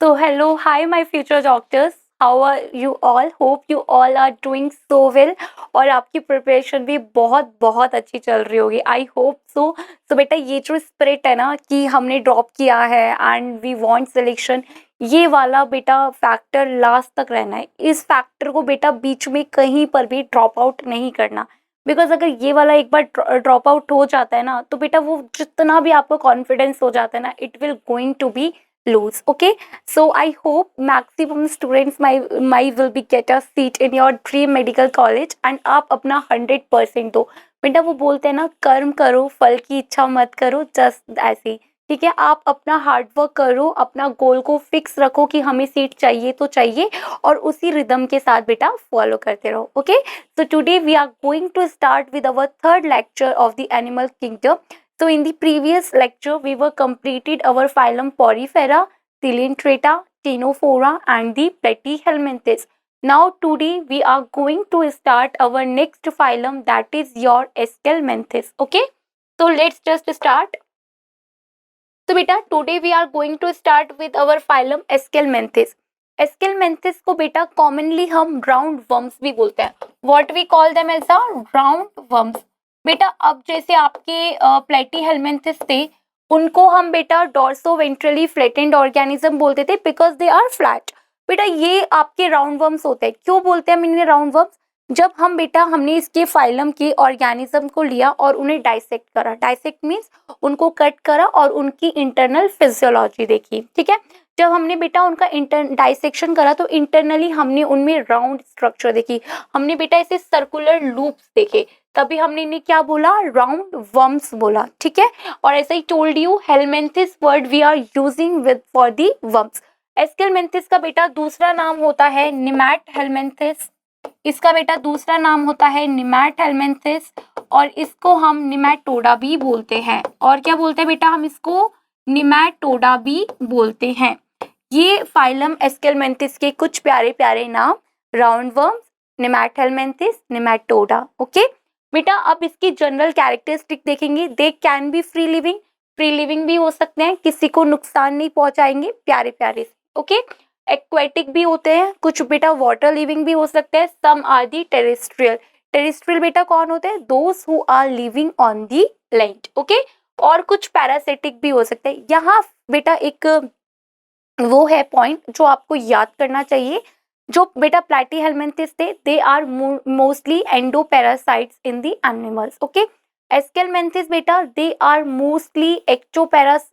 So hello, hi my future doctors. How are you all? Hope you all are doing so well. और आपकी preparation भी बहुत बहुत अच्छी चल रही होगी. I hope so. सो बेटा ये जो स्पिरिट है ना कि हमने ड्रॉप किया है एंड वी वांट सिलेक्शन, ये वाला बेटा फैक्टर लास्ट तक रहना है. इस फैक्टर को बेटा बीच में कहीं पर भी ड्रॉप आउट नहीं करना. बिकॉज अगर ये वाला एक बार ड्रॉप आउट हो जाता है ना तो बेटा वो जितना भी आपको कॉन्फिडेंस हो जाता है ना, it will going to be lose. Okay, so I hope maximum students my will be get a seat in your dream medical college and आप अपना 100% दो. बेटा वो बोलते हैं ना, कर्म करो फल की इच्छा मत करो, जस्ट ऐसे ही. ठीक है, आप अपना हार्ड वर्क करो, अपना गोल को फिक्स रखो कि हमें सीट चाहिए तो चाहिए, और उसी रिदम के साथ बेटा फॉलो करते रहो. Okay, so today we are going to start with our third lecture of the animal kingdom. So in the previous lecture, we were completed our phylum Porifera, Coelenterata, Ctenophora, and the Platyhelminthes. Now today we are going to start our next phylum, that is your Aschelminthes. Okay, so let's just start. So beta today we are going to start with our phylum Aschelminthes. Aschelminthes को बेटा commonly हम round worms भी बोलते हैं. What we call them as a round worms. बेटा अब जैसे आपके प्लेटीहेल्मिन्थेस थे, उनको हम बेटा डॉर्सो वेंट्रली फ्लैटेंड ऑर्गेनिज्म बोलते थे बिकॉज दे आर फ्लैट. बेटा ये आपके राउंड वर्म्स होते हैं. क्यों बोलते हैं हम इन्हें राउंड वर्म्स? जब हम बेटा हमने इसके फाइलम के ऑर्गेनिज्म को लिया और उन्हें डाइसेक्ट करा. डाइसेक्ट मीन्स उनको कट करा और उनकी इंटरनल फिजियोलॉजी देखी. ठीक है, जब हमने बेटा उनका डाइसेक्शन करा तो इंटरनली हमने उनमें राउंड स्ट्रक्चर देखी. हमने बेटा ऐसे सर्कुलर लूप्स देखे, तभी हमने इन्हें क्या बोला? राउंड वर्म्स बोला. ठीक है, और ऐसा ही told you helminthes word we are using with for the worms. Aschelminthes का बेटा दूसरा नाम होता है निमैट हेलमेंथिस. इसका बेटा दूसरा नाम होता है निमैट हेलमेंथिस, और इसको हम निमैटोडा भी बोलते हैं. और क्या बोलते हैं बेटा? हम इसको निमैटोडा भी बोलते हैं. ये फाइलम एस्केलमेंथिस के कुछ प्यारे प्यारे नाम: राउंड वर्म्स, निमैट हेलमेंथिस, निमैटोडा. ओके बेटा, अब इसकी जनरल कैरेक्टरिस्टिक देखेंगे. They can be free living. Free living भी हो सकते हैं, किसी को नुकसान नहीं पहुंचाएंगे, प्यारे प्यारे. ओके, एक्वेटिक भी होते हैं, कुछ बेटा वाटर लिविंग भी हो सकते हैं. Some are the terrestrial. Terrestrial बेटा कौन होते हैं? Those who are living on the land. Okay, और कुछ पैरासिटिक भी हो सकते हैं. यहाँ बेटा एक वो है पॉइंट जो आपको याद करना चाहिए. जो बेटा प्लैटीहेल्मिन्थेस थे, they are mostly endoparasites in the animals. Okay, Aschelminthes बेटा they are mostly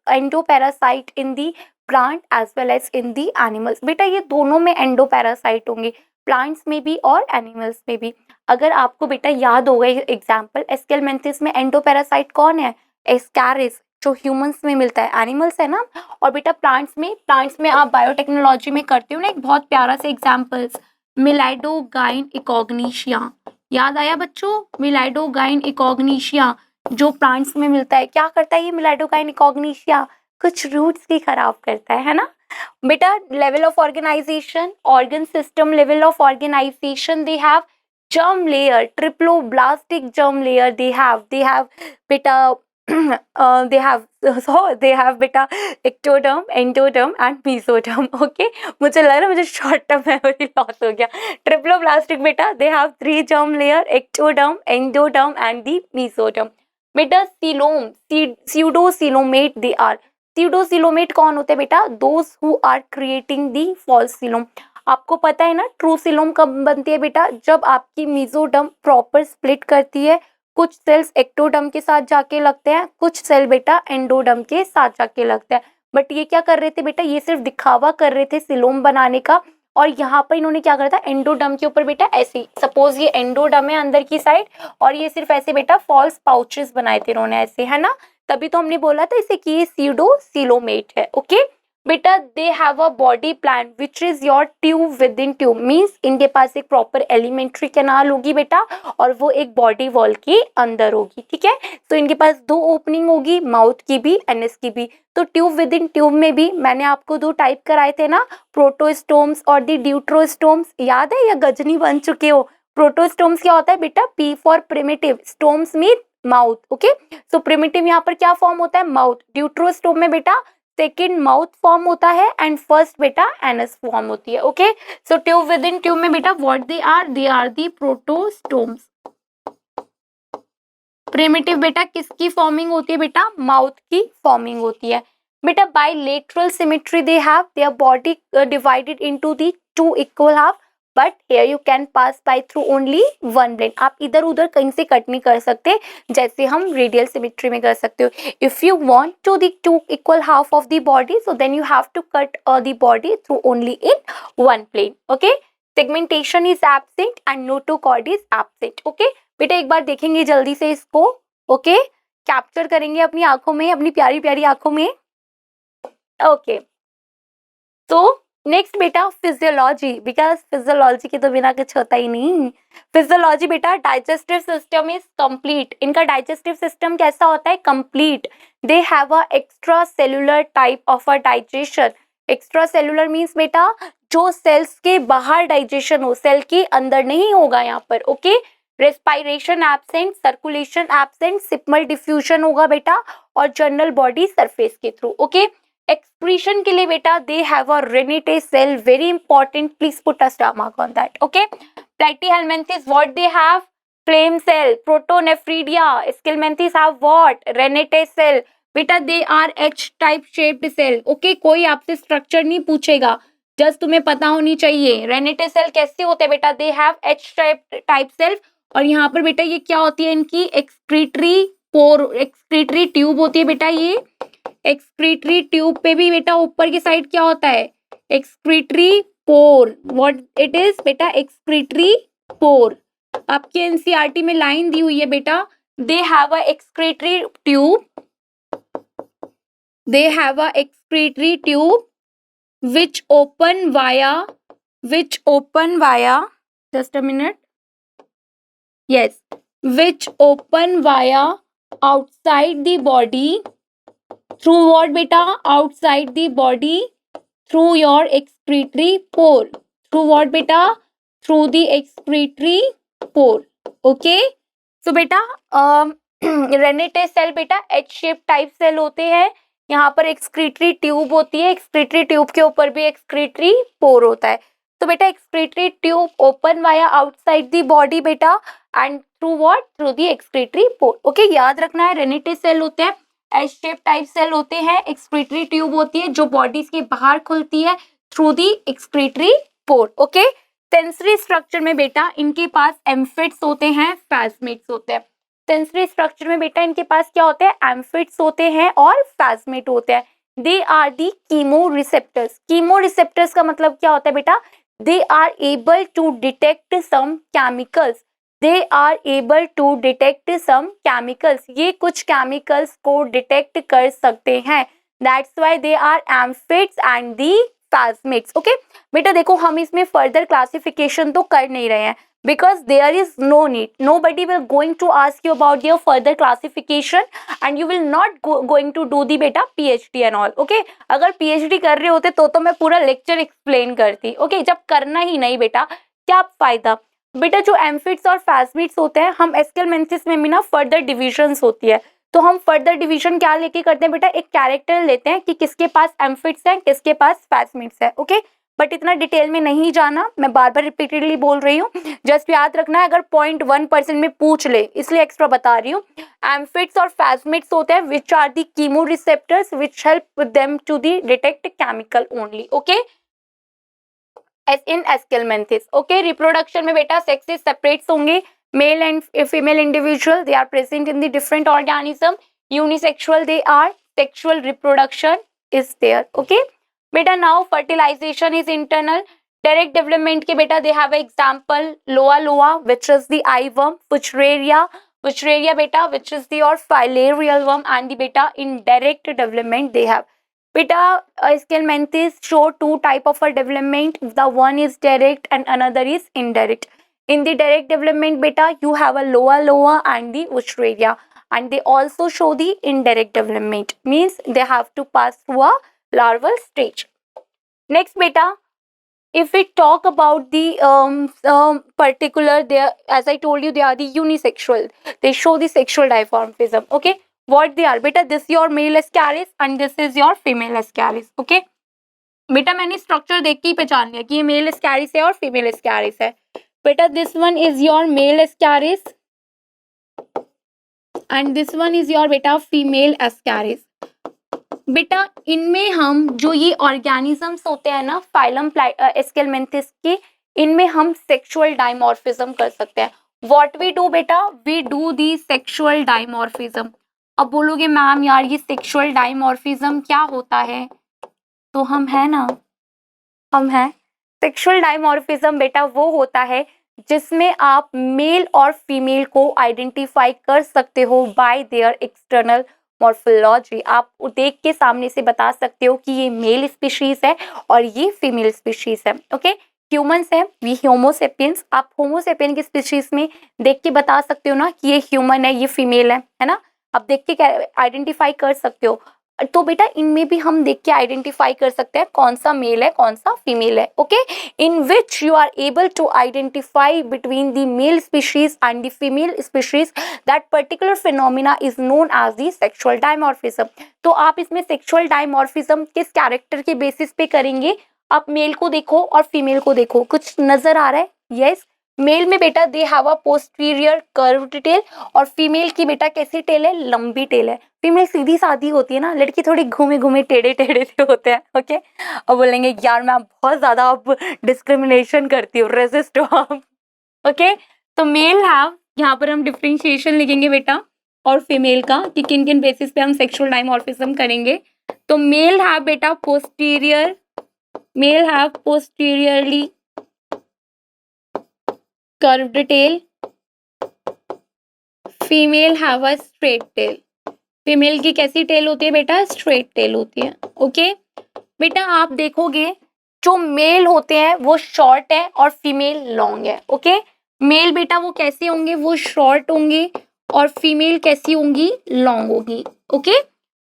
endoparasite in the plant as well as in the animals. बेटा ये दोनों में एंडोपैरासाइट होंगे, प्लांट्स में भी और एनिमल्स में भी. अगर आपको बेटा याद होगा एग्जाम्पल, एस्केलमेंथिस में एंडोपैरासाइट कौन है? एस्कैरिस, जो ह्यूमंस में मिलता है, एनिमल्स है ना. और बेटा प्लांट्स में आप बायोटेक्नोलॉजी में करते हो ना एक बहुत प्यारा से एग्जाम्पल्स, मिलाइडोगाइन इकोग्निशिया. याद आया बच्चों? मिलाइडोगाइन इकोग्निशिया जो प्लांट्स में मिलता है. क्या करता है ये मिलाइडोगाइन इकोग्निशिया? कुछ रूट्स की खराब करता है ना. बेटा level of organisation, organ system level of organisation, they have germ layer, triploblastic germ layer. They have beta they have beta ectoderm, endoderm and mesoderm. Okay, मुझे लग रहा है मुझे शॉर्ट टर्म मेमोरी लॉस हो गया. ट्रिप्लोब्लास्टिक बेटा they have 3 germ layer, ectoderm, endoderm and the mesoderm. बेटा coelom, pseudocoelomate they are. pseudocoelomate कौन होते हैं बेटा? those who are creating the false coelom. आपको पता है ना ट्रू सीलोम कब बनती है बेटा? जब आपकी मेसोडर्म प्रॉपर स्प्लिट करती है. कुछ सेल्स एक्टोडर्म के साथ जाके लगते हैं, कुछ सेल बेटा एंडोडर्म के साथ जाके लगते हैं. बट ये क्या कर रहे थे बेटा? ये सिर्फ दिखावा कर रहे थे सीलोम बनाने का. और यहाँ पर इन्होंने क्या करा था? एंडोडर्म के ऊपर बेटा ऐसे, सपोज ये एंडोडर्म है अंदर की साइड, और ये सिर्फ ऐसे बेटा फॉल्स पाउचेस बनाए थे इन्होंने ऐसे, है ना. तभी तो हमने बोला था इसे कि ये स्यूडोसीलोमेट है. ओके बेटा they have a body plan which is your tube within tube. Means इनके पास एक प्रॉपर एलिमेंट्री कैनाल होगी बेटा, और वो एक बॉडी वॉल के अंदर होगी. ठीक है, तो इनके पास 2 ओपनिंग होगी, माउथ की भी, एनएस की भी. तो ट्यूब विद इन ट्यूब में भी मैंने आपको 2 टाइप कराए थे ना, प्रोटोस्टोम्स और दी ड्यूट्रोस्टोम्स. याद है या गजनी बन चुके हो? प्रोटोस्टोम्स क्या होता है बेटा? P for primitive, storms mean mouth. Okay, so primitive यहाँ पर क्या फॉर्म होता है? माउथ. ड्यूट्रोस्टोम में बेटा सेकेंड माउथ फॉर्म होता है एंड फर्स्ट बेटा एनस फॉर्म होती है. Okay, so tube within tube में बेटा what they are the protostomes. Primitive बेटा किसकी फॉर्मिंग होती है बेटा, माउथ की फॉर्मिंग होती है बेटा. Bilateral symmetry they have, their body divided into the two equal half, but here you can pass by through only one blade. आप इधर उधर कहीं से कट नहीं कर सकते जैसे हम रेडियल सिमेट्री में कर सकते हो. If you want to the two equal half of the body, so then you have to cut the body through only in one plane. Okay, segmentation is absent and notochord is absent. Okay बेटा, एक बार देखेंगे जल्दी से इसको. Okay, capture करेंगे अपनी आंखों में, अपनी प्यारी प्यारी आंखों में. ओके, तो नेक्स्ट बेटा फिजियोलॉजी, बिकॉज फिजियोलॉजी के तो बिना कुछ होता ही नहीं. फिजियोलॉजी बेटा, डाइजेस्टिव सिस्टम इज कंप्लीट. इनका डाइजेस्टिव सिस्टम कैसा होता है, complete. They have a extra cellular type of a digestion. Extra cellular means बेटा जो सेल्स के बाहर डाइजेशन हो, सेल के अंदर नहीं होगा यहाँ पर. Okay, respiration absent, circulation absent, simple diffusion होगा बेटा, और जनरल बॉडी सरफेस के थ्रू. ओके, एक्सक्रीशन के लिए बेटा they have a renette cell, very important, please put a star mark on that. Okay, Platyhelminthes what they have, flame cell. Protonephridia Aschelminthes have what, renette cell. बेटा they are H type shaped cell. Okay, कोई आपसे structure नहीं पूछेगा, just तुम्हें पता होनी चाहिए. रेनिटे cell कैसे होते हैं बेटा, they have H type cell. और यहाँ पर बेटा ये क्या होती है, इनकी एक्सक्रीटरी पोर, एक्सक्रीटरी ट्यूब होती है बेटा. ये एक्सक्रीटरी ट्यूब पे भी बेटा ऊपर की साइड क्या होता है, excretory pour. What it is बेटा, एक्सक्रीटरी पोर. आपके एनसीईआरटी में लाइन दी हुई है बेटा, they have a excretory tube, they have a excretory tube which open via just a minute, yes, which open via outside the body through what beta, outside the body through your excretory pore. Through what beta, through the excretory pore. Okay, so beta renette cell बेटा H shape type cell होते हैं. यहाँ पर excretory tube होती है, excretory tube के ऊपर भी एक्सक्रीटरी पोर होता है. तो बेटा excretory tube open via outside the body बेटा, and through what, through the excretory pore. Okay, याद रखना है रेनिटे सेल होते हैं, एच शेप टाइप सेल होते हैं, एक्सक्रीटरी ट्यूब होती है जो बॉडीज के बाहर खुलती है through the excretory pore. Okay, sensory structure में बेटा इनके पास एम्फिट्स होते हैं, फैस्मेट्स होते हैं. सेंसरी स्ट्रक्चर में बेटा इनके पास क्या होते हैं, एम्फिट्स होते हैं और फैस्मेट होते हैं. They are the chemo receptors. Chemo receptors का मतलब क्या होता है बेटा, they are able to detect some chemicals. They are able to detect some chemicals. ये कुछ केमिकल्स को डिटेक्ट कर सकते हैं. That's why they are amphids and the phasmids. Okay बेटा, देखो हम इसमें फर्दर क्लासिफिकेशन तो कर नहीं रहे हैं, because there is no need, nobody will going to ask you about your further classification and you will not going to do the beta PhD and all. okay, अगर PhD कर रहे होते तो मैं पूरा लेक्चर एक्सप्लेन करती. okay, जब करना ही नहीं बेटा क्या फायदा. बेटा जो एम्फिट्स और फैस्मिट्स होते हैं, हम एस्केलमेंथिस में भी ना फर्दर डिविजन्स होती है, तो हम फर्दर डिवीजन क्या लेके करते हैं बेटा, एक कैरेक्टर लेते हैं कि किसके पास एम्फिट्स है, किसके पास फैस्मिट्स है. ओके, बट इतना डिटेल में नहीं जाना, मैं बार बार रिपीटेडली बोल रही हूँ, जस्ट याद रखना है. अगर 0.1% में पूछ ले इसलिए एक्स्ट्रा बता रही हूँ. एम्फिट्स और फैस्मिट्स होते हैं which are the chemo receptors which help them to the detect chemical only. Okay, as in Aschelminthes. Okay, reproduction में बेटा सेक्सेस सेपरेट्स होंगे, male and female individual, they are present in the different organism. Unisexual they are, sexual reproduction is there. Okay बेटा, now fertilization is internal. Direct development के बेटा they have example Loa loa which is the eye worm, Wuchereria बेटा which is the और filarial worm, and the बेटा in direct development they have बेटा Schelminths show two type of a development. The one is direct and another is indirect. In the direct development beta you have a loa and the Wuchereria, and they also show the indirect development, means they have to pass through a larval stage. Next beta, if we talk about the particular, they are, as I told you, they are the unisexual. They show the sexual dimorphism. Okay, what they are बेटा, this your male Ascaris and this is your female Ascaris. Okay बेटा मैंने structure देख के ही पहचान लिया कि ये mail Ascaris है और फीमेल एस्कैरिस है। बेटा this one is your male Ascaris and this one is your बेटा फीमेल एस्कैरिस। बेटा इनमें हम जो ये ऑर्गेनिजम्स होते हैं ना फाइलम एस्केलमेंथिस के, इनमें हम सेक्सुअल डाइमॉर्फिज्म कर सकते हैं। व्हाट वी डू बेटा, we do the sexual dimorphism. अब बोलोगे मैम यार ये सेक्सुअल डाइमॉर्फिज्म क्या होता है, तो हम है ना, हम हैं। सेक्सुअल डाइमॉर्फिज्म बेटा वो होता है जिसमें आप मेल और फीमेल को आइडेंटिफाई कर सकते हो बाय देयर एक्सटर्नल मॉर्फोलॉजी। आप देख के सामने से बता सकते हो कि ये मेल स्पीशीज है और ये फीमेल स्पीशीज है। ओके ह्यूमंस है, वी होमोसेपियंस, आप होमोसेपियन की स्पीशीज में देख के बता सकते हो ना कि ये ह्यूमन है ये फीमेल है ना, आप देख के आइडेंटिफाई कर सकते हो। तो बेटा इनमें भी हम देख के आइडेंटिफाई कर सकते हैं कौन सा मेल है कौन सा फीमेल है। Okay in which you are able to identify between the male species and the female species, that particular phenomena is known as the sexual dimorphism. तो आप इसमें सेक्सुअल डायमॉर्फिज्म किस कैरेक्टर के बेसिस पे करेंगे, आप मेल को देखो और फीमेल को देखो, कुछ नजर आ रहा है? यस मेल में बेटा they have a posterior curved tail और फीमेल की बेटा कैसी टेल है, लंबी टेल है। फीमेल सीधी सादी होती है ना, लड़की थोड़ी घूमे घूमे टेढ़े टेढ़े से होते हैं। ओके अब बोलेंगे यार मैं बहुत ज्यादा अब डिस्क्रिमिनेशन करती हूँ, रेजिस्ट हो आप। ओके तो मेल हैव, यहाँ पर हम डिफरेंशिएशन लिखेंगे बेटा और फीमेल का कि किन किन बेसिस पे हम सेक्सुअल डाइमॉर्फिज्म करेंगे। तो मेल हैव बेटा posterior, male have posteriorly curved tail, female have a straight tail. Female की कैसी टेल होती है बेटा, स्ट्रेट टेल होती है। ओके बेटा आप देखोगे जो मेल होते हैं वो शॉर्ट है और फीमेल लॉन्ग है। ओके मेल बेटा वो कैसे होंगे, वो शॉर्ट होंगे और फीमेल कैसी होंगी, लॉन्ग होगी। ओके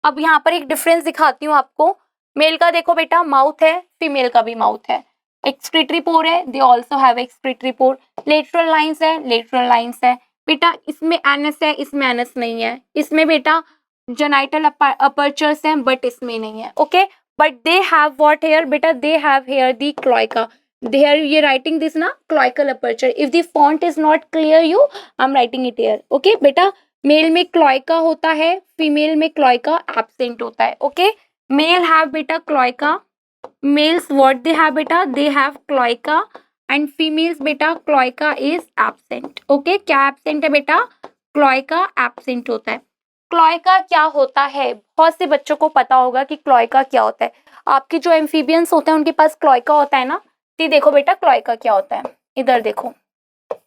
अब यहाँ पर एक डिफरेंस दिखाती हूँ आपको। मेल का देखो बेटा माउथ है, फीमेल का भी माउथ है। एक्सक्रीटरी पोर है, they also have excretory pour. Lateral lines है, लेटरल लाइंस है। बेटा इसमें एनस है, इसमें एनस नहीं है। इसमें बेटा जेनाइटल अपर्चर्स हैं बट इसमें नहीं है। Okay but they have what here बेटा, they have here the cloaca. There ये राइटिंग दिस ना cloacal aperture, if the font is not clear you I am writing it here. Okay बेटा male में cloaca होता है, female में cloaca absent होता है। ओके मेल हैव बेटा cloaca, males what they have बेटा, they have cloaca and females बेटा क्लोइका इज एब्सेंट। ओके क्या एब्सेंट है बेटा, क्लोइका एब्सेंट होता है। क्लोइका क्या होता है, बहुत से बच्चों को पता होगा कि क्लोइका क्या होता है। आपके जो एम्फीबियंस होते हैं उनके पास क्लोइका होता है ना, तो देखो बेटा क्लोइका क्या होता है, इधर देखो।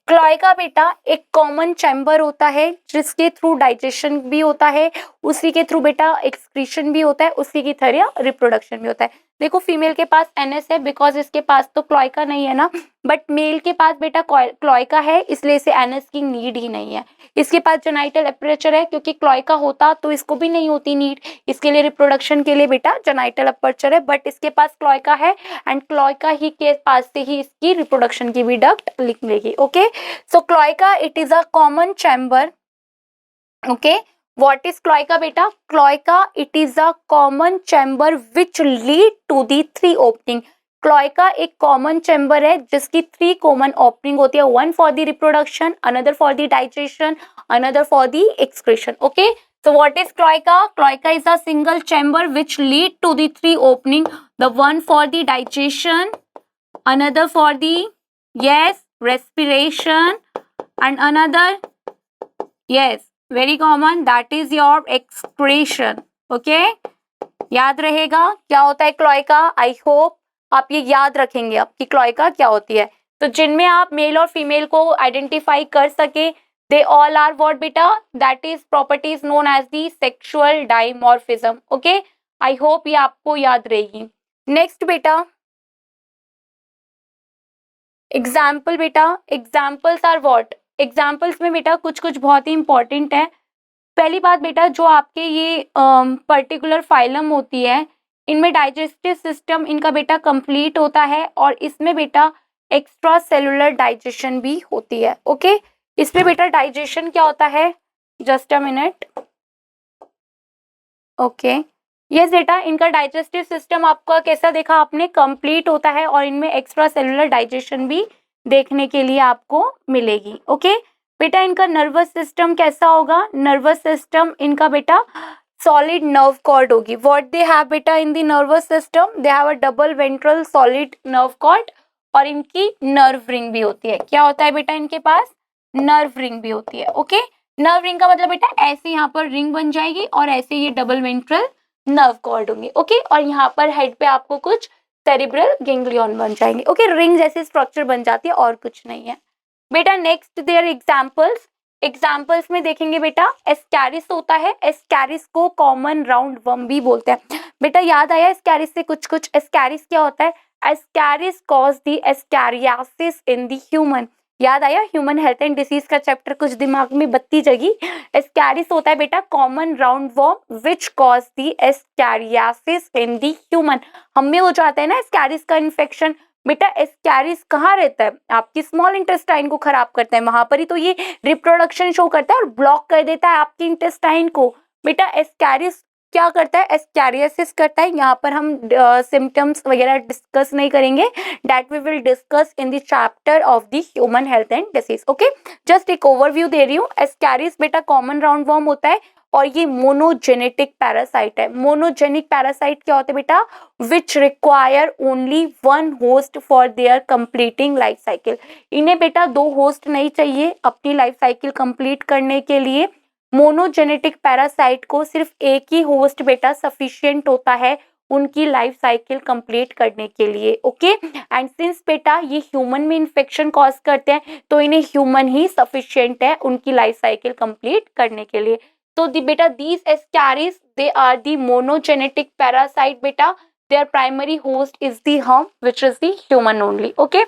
क्लोइका बेटा एक कॉमन चैम्बर होता है जिसके थ्रू डाइजेशन भी होता है, उसी के थ्रू बेटा एक्सक्रीशन भी होता है, उसी की तरह रिप्रोडक्शन भी होता है। देखो फीमेल के पास एनएस है बिकॉज इसके पास तो क्लोइका नहीं है ना, बट मेल के पास बेटा क्लोइका है इसलिए इसे एनएस की नीड ही नहीं है। इसके पास जेनाइटल अपर्चर है क्योंकि क्लोइका होता तो इसको भी नहीं होती नीड, इसके लिए रिप्रोडक्शन के लिए बेटा जेनाइटल अपर्चर है, बट इसके पास क्लोइका है एंड क्लोइका ही के पास से ही इसकी रिप्रोडक्शन की भी डक्ट निकलेगी। Okay so cloaca it is a common chamber. Okay what is cloaca beta, cloaca it is a common chamber which lead to the three opening. Cloaca एक common chamber है जिसकी 3 common opening होती है, one for the reproduction, another for the digestion, another for the excretion. Okay so what is cloaca, cloaca is a single chamber which lead to the 3 opening, the one for the digestion, another for the yes respiration and another yes very common that is your excretion. okay याद रहेगा क्या होता है cloaca, I hope आप ये याद रखेंगे आपकी क्लोइका क्या होती है। तो जिनमें आप मेल और फीमेल को आइडेंटिफाई कर सके, दे ऑल आर व्हाट बेटा, that is properties known as the sexual dimorphism. Okay I hope ये आपको याद रहेगी। नेक्स्ट बेटा एग्जाम्पल बेटा, एग्जाम्पल्स आर व्हाट, एग्जाम्पल्स में बेटा कुछ कुछ बहुत ही इंपॉर्टेंट है। पहली बात बेटा जो आपके ये पर्टिकुलर फाइलम होती है इनमें डाइजेस्टिव सिस्टम इनका बेटा कंप्लीट होता है और इसमें बेटा एक्स्ट्रा सेलुलर डाइजेशन भी होती है। ओके इसमें बेटा डाइजेशन क्या होता है, just a minute, okay. Yes बेटा, इनका डाइजेस्टिव सिस्टम आपका कैसा देखा आपने, कंप्लीट होता है और इनमें एक्स्ट्रा सेलुलर डाइजेशन भी देखने के लिए आपको मिलेगी। ओके बेटा, इनका नर्वस सिस्टम कैसा होगा, नर्वस सिस्टम इनका बेटा सॉलिड नर्व कॉर्ड होगी। व्हाट दे हैव बेटा in the nervous system, they have a double ventral solid nerve cord और इनकी नर्व रिंग भी होती है। क्या होता है बेटा इनके पास, नर्व रिंग भी होती है। ओके, नर्व रिंग का मतलब बेटा ऐसे यहाँ पर रिंग बन जाएगी और ऐसे ये डबल वेंट्रल नर्व कॉर्ड होंगे। ओके, और यहाँ पर हेड पे आपको कुछ सेरिब्रल गेंग्लियन बन जाएंगे। ओके, रिंग जैसी स्ट्रक्चर बन जाती है और कुछ नहीं है बेटा। नेक्स्ट देयर एग्जांपल्स, एग्जाम्पल्स में देखेंगे बेटा, एस्कैरिस होता है, एस्कैरिस को कॉमन राउंड वर्म भी बोलते हैं। बेटा याद आया एस्कैरिस से कुछ कुछ, एस्कैरिस क्या होता है, Ascaris cause the ascariasis in the human. याद आया, ह्यूमन हेल्थ एंड डिसीज का चैप्टर कुछ दिमाग में बत्ती जगी। एस्कैरिस होता है बेटा common round worm which cause the ascariasis in the human. हम में हो जाता है ना एस्कैरिस का इन्फेक्शन। बेटा एस्कैरिस कहाँ रहता है, आपकी स्मॉल इंटेस्टाइन को खराब करता है, वहां पर ही तो ये रिप्रोडक्शन शो करता है और ब्लॉक कर देता है आपकी इंटेस्टाइन को। बेटा एस्कैरिस क्या करता है, एस्कैरियोसिस करता है। यहाँ पर हम सिम्टम्स वगैरह डिस्कस नहीं करेंगे, that we will discuss in the chapter of the human health and disease. Okay, just एक ओवरव्यू दे रही हूँ। एस्कैरिस बेटा कॉमन राउंड वर्म होता है और ये मोनोजेनेटिक पैरासाइट है। मोनोजेनिक पैरासाइट क्या होते हैं बेटा, which require only one host for their completing life cycle. इन्हें बेटा दो होस्ट नहीं चाहिए अपनी लाइफ साइकिल कंप्लीट करने के लिए। मोनोजेनेटिक पैरासाइट को सिर्फ एक ही होस्ट बेटा सफिशिएंट होता है उनकी लाइफ साइकिल कंप्लीट करने के लिए। ओके, एंड सिंस बेटा ये ह्यूमन में इन्फेक्शन कॉज करते हैं तो इन्हें ह्यूमन ही सफिशिएंट है उनकी लाइफ साइकिल कंप्लीट करने के लिए। तो बेटा these ascaris they are the monogenetic parasite बेटा, their primary host is the worm which is the human only। okay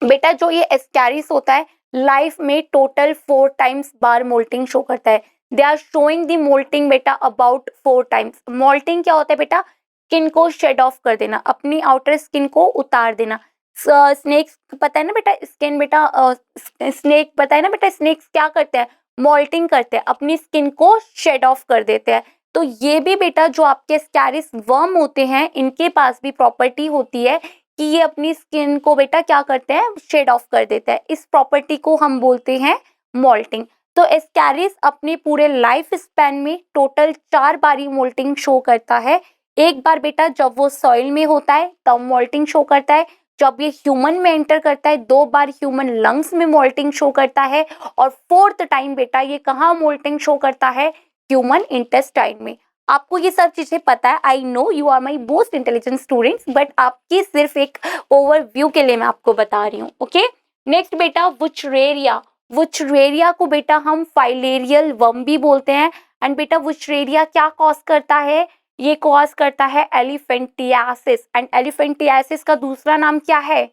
बेटा जो ये एस्कैरिस होता है लाइफ में टोटल 4 टाइम्स बार मोल्टिंग शो करता है। They are showing the moulting बेटा अबाउट 4 टाइम्स। मोल्टिंग क्या होता है बेटा, स्किन को शेड ऑफ कर देना, अपनी आउटर स्किन को उतार देना। स्नेक्स पता है ना बेटा, स्किन बेटा स्नेक पता है ना बेटा, स्नेक्स क्या करते हैं, मोल्टिंग करते हैं, अपनी स्किन को शेड ऑफ कर देते हैं। तो ये भी बेटा जो आपके स्कैरिस वर्म होते हैं इनके पास भी प्रॉपर्टी होती है कि ये अपनी स्किन को बेटा क्या करते हैं, शेड ऑफ कर देते हैं। इस प्रॉपर्टी को हम बोलते हैं मोल्टिंग। तो एस्कैरिस अपने पूरे लाइफ स्पैन में टोटल 4 बार ही मोल्टिंग शो करता है। एक बार बेटा जब वो सॉइल में होता है तब मोल्टिंग शो करता है, जब ये ह्यूमन में एंटर करता है 2 बार ह्यूमन लंग्स में मोल्टिंग शो करता है, और 4th टाइम बेटा ये कहाँ मोल्टिंग शो करता है, ह्यूमन इंटेस्टाइन में। आपको ये सब चीजें पता है, I know you are my most intelligent students, but आपकी सिर्फ एक ओवरव्यू के लिए मैं आपको बता रही हूँ। ओके, नेक्स्ट बेटा वुचरेरिया। वुचरेरिया को बेटा हम फाइलेरियल वर्म भी बोलते हैं। एंड बेटा वुचरेरिया क्या कॉज करता है, ये कॉज करता है एलिफेंटियासिस। एंड एलिफेंटियासिस का दूसरा नाम क्या है,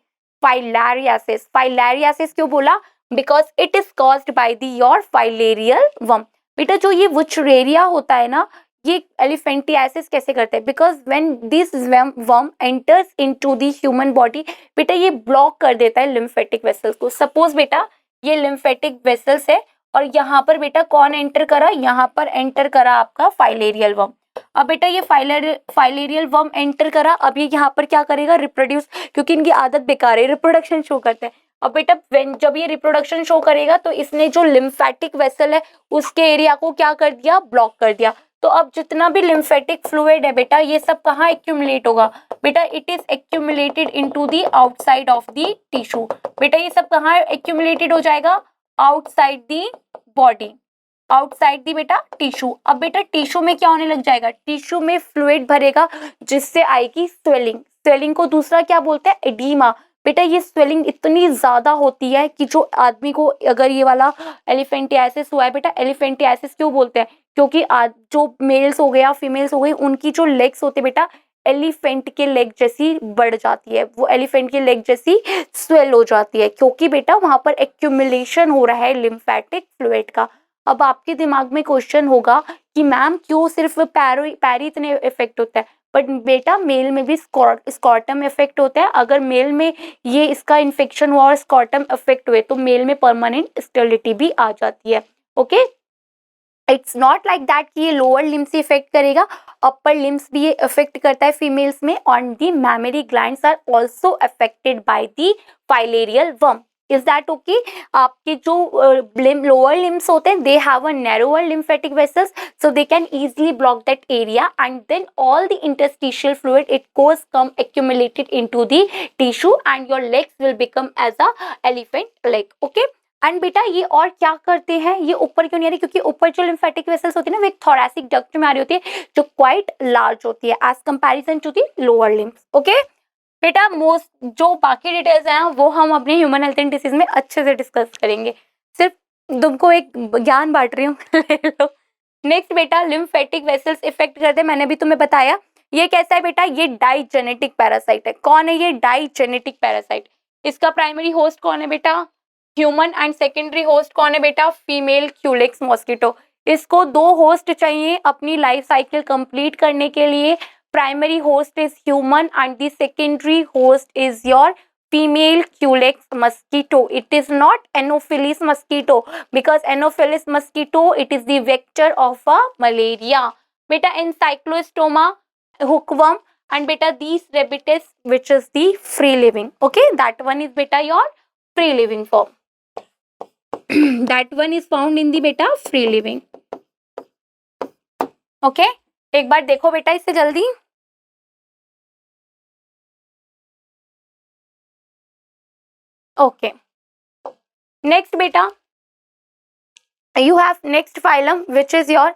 फाइलेरियासिस। फाइलेरियासिस क्यों बोला, because it is caused by the your filarial worm. बेटा जो ये वुचरेरिया होता है ना, ये एलिफेंटियासिस कैसे करते हैं, because when this worm enters into the human body बेटा ये ब्लॉक कर देता है लिम्फेटिक वेसल्स को। सपोज बेटा ये लिम्फेटिक वेसल्स है और यहाँ पर बेटा कौन एंटर करा, यहाँ पर एंटर करा आपका फाइलेरियल वर्म। अब बेटा ये फाइलेरियल वर्म एंटर करा, अब ये यहाँ पर क्या करेगा, रिप्रोड्यूस, क्योंकि इनकी आदत बेकार है, रिप्रोडक्शन शो करते हैं। अब बेटा जब ये रिप्रोडक्शन शो करेगा तो इसने जो लिम्फेटिक वेसल है उसके एरिया को क्या कर दिया, ब्लॉक कर दिया। तो अब जितना भी लिम्फेटिक फ्लूइड है बेटा ये सब कहाँ एक्यूमुलेट होगा, बेटा it is accumulated into the outside of the tissue. बेटा ये सब कहाँ एक्यूमुलेटेड हो जाएगा, outside the body, outside the बेटा टिश्यू। अब बेटा टिश्यू में क्या होने लग जाएगा, टिश्यू में फ्लूइड भरेगा जिससे आएगी स्वेलिंग। स्वेलिंग को दूसरा क्या बोलते हैं, एडीमा। बेटा ये स्वेलिंग इतनी ज्यादा होती है कि जो आदमी को अगर ये वाला एलिफेंटियासिस हुआ है, बेटा एलिफेंटियासिस क्यों बोलते हैं, क्योंकि जो मेल्स हो गया फीमेल्स हो गई उनकी जो लेग्स होते हैं बेटा एलिफेंट के लेग जैसी बढ़ जाती है, वो एलिफेंट के लेग जैसी स्वेल हो जाती है, क्योंकि बेटा वहां पर एक्यूमुलेशन हो रहा है लिम्फेटिक फ्लूइड का। अब आपके दिमाग में क्वेश्चन होगा कि मैम क्यों सिर्फ पैरी इतने इफेक्ट होता है, बट बेटा मेल में भी स्कॉर्टम इफेक्ट होता है। अगर मेल में ये इसका इन्फेक्शन हुआ और स्कॉर्टम इफेक्ट हुए तो मेल में परमानेंट स्टेरिलिटी भी आ जाती है। Okay, it's not like that कि ये लोअर लिम्स ही इफेक्ट करेगा, अपर लिम्स भी ये इफेक्ट करता है फीमेल्स में. On the mammary glands are also affected by the filarial worm. Is that okay? आपके जो लोअर लिम्स होते हैं they have a narrower lymphatic vessels, so they can easily block that area, and then all the interstitial fluid it goes come accumulated into the tissue and your legs will become as a elephant leg. Okay. And बेटा ये और क्या करते हैं, ये ऊपर क्यों नहीं आ रही, क्योंकि ऊपर जो लिम्फेटिक वेसल्स होती है ना वो एक थोरैसिक डक्ट में आ रही होती है जो क्वाइट लार्ज होती है as comparison to the lower limbs. Okay बेटा, मोस्ट जो बाकी डिटेल्स हैं वो हम अपने ह्यूमन हेल्थ एंड डिसीज में अच्छे से डिस्कस करेंगे. सिर्फ तुमको एक ज्ञान बांट रही हूँ ले लो. नेक्स्ट बेटा, लिम्फेटिक वेसल्स इफेक्ट करते हैं, मैंने भी तुम्हें बताया. ये कैसा है बेटा, ये डाइजेनेटिक पैरासाइट है. कौन है ये डाइजेनेटिक पैरासाइट? इसका प्राइमरी होस्ट कौन है बेटा? ह्यूमन. एंड सेकेंडरी होस्ट कौन है बेटा? Female Culex mosquito. इसको 2 होस्ट चाहिए अपनी लाइफ साइकिल कंप्लीट करने के लिए. Primary host is human and the secondary host is your female culex mosquito. It is not Anopheles mosquito because Anopheles mosquito it is the vector of a malaria. Beta Encyclostoma hookworm and beta these rabies which is the free living. Okay, that one is beta your free living form. That one is found in the beta free living. Okay, एक बार देखो बेटा इससे जल्दी. Okay. Next beta, you have next phylum which is your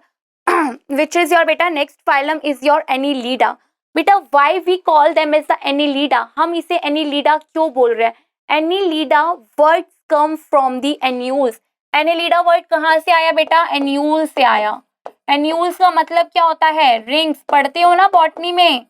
beta next phylum is your Annelida. बेटा why we call them as the Annelida? हम इसे Annelida क्यों बोल रहे हैं? Annelida words come from the annuals. Annelida word कहाँ से आया बेटा? annual से आया. annuals का मतलब क्या होता है? रिंग्स. पढ़ते हो ना बॉटनी में?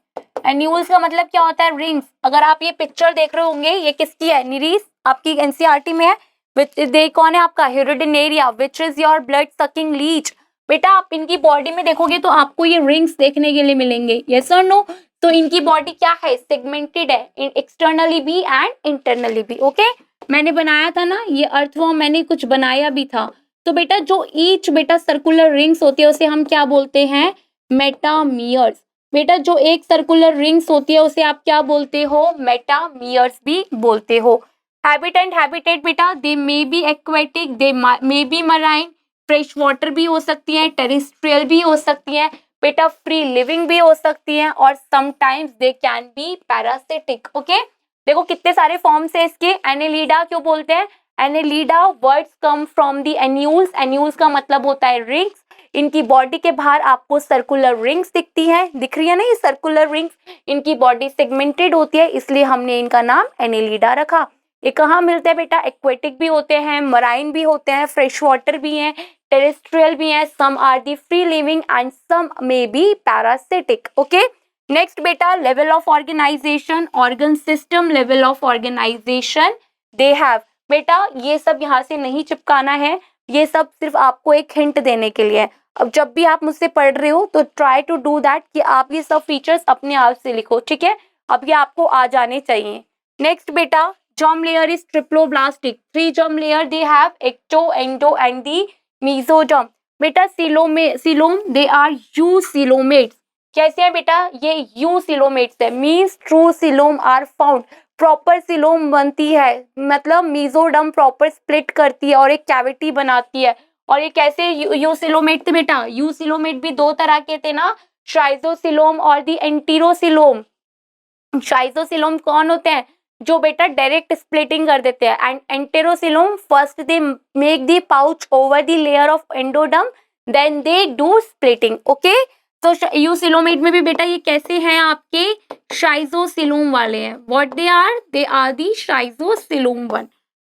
एन्यूल्स का मतलब क्या होता है? रिंग्स. अगर आप ये पिक्चर देख रहे होंगे ये किसकी है? निरीस आपकी एनसीईआरटी में है. दे कौन है आपका? Hirudinaria which is your blood sucking leech. बेटा आप इनकी बॉडी में देखोगे तो आपको ये रिंग्स देखने के लिए मिलेंगे. यस और नो? तो इनकी बॉडी क्या है? सेगमेंटेड है, एक्सटर्नली भी एंड इंटरनली भी. ओके, मैंने बनाया था ना ये अर्थवर्म, मैंने कुछ बनाया भी था. तो बेटा जो ईच बेटा सर्कुलर रिंग्स होती है उसे हम क्या बोलते हैं? मेटामियर्स. बेटा जो एक सर्कुलर रिंग्स होती है उसे आप क्या बोलते हो? मेटामियर्स भी बोलते हो. हैबिट एंड हैबिटेट बेटा they may be aquatic, they may be marine, fresh water भी हो सकती है, टेरेस्ट्रियल भी हो सकती है, बेटा फ्री लिविंग भी हो सकती है, और sometimes they can be parasitic. Okay, देखो कितने सारे फॉर्म्स है इसके. एनेलिडा क्यों बोलते हैं? Annelida words come from the annulus. Annulus का मतलब होता है रिंग्स. इनकी बॉडी के बाहर आपको सर्कुलर रिंग्स दिखती हैं, दिख रही है ना ये सर्कुलर रिंग्स. इनकी बॉडी सेगमेंटेड होती है इसलिए हमने इनका नाम एनेलिडा रखा. ये कहाँ मिलते हैं बेटा? एक्वेटिक भी होते हैं, मराइन भी होते हैं, फ्रेश वाटर भी हैं, टेरेस्ट्रियल भी हैं. Some are the free living and some may be parasitic. Okay, next बेटा level of organisation, organ system level of organisation they have. बेटा ये सब यहाँ से नहीं चिपकाना है, ये सब सिर्फ आपको एक हिंट देने के लिए है. अब जब भी आप मुझसे पढ़ रहे हो तो ट्राई टू डू दैट कि आप ये सब फीचर्स अपने आप से लिखो. ठीक है, अब ये आपको आ जाने चाहिए. नेक्स्ट बेटा germ layer is triploblastic. 3 germ layer they have ecto, endo and the mesoderm. बेटा सीलोम they are eucoelomates. कैसे है बेटा? ये eucoelomates है, means true coelom are found. Proper coelom बनती है मतलब मीजोडर्म प्रॉपर स्प्लिट करती है और एक कैविटी बनाती है. और ये कैसे यूसिलोमेट थे बेटा? यूसिलोमेट भी 2 तरह के थे ना, शाइजोसिलोम और दी एंटीरोसिलोम. शाइजोसिलोम कौन होते हैं? जो बेटा डायरेक्ट स्प्लिटिंग कर देते हैं. And enterocoelom first they make the pouch over the layer of endoderm, then they do splitting. Okay, तो यूसिलोमेट में भी बेटा ये कैसे हैं? आपके शाइजोसिलोम वाले हैं. What they are the schizocoelom one.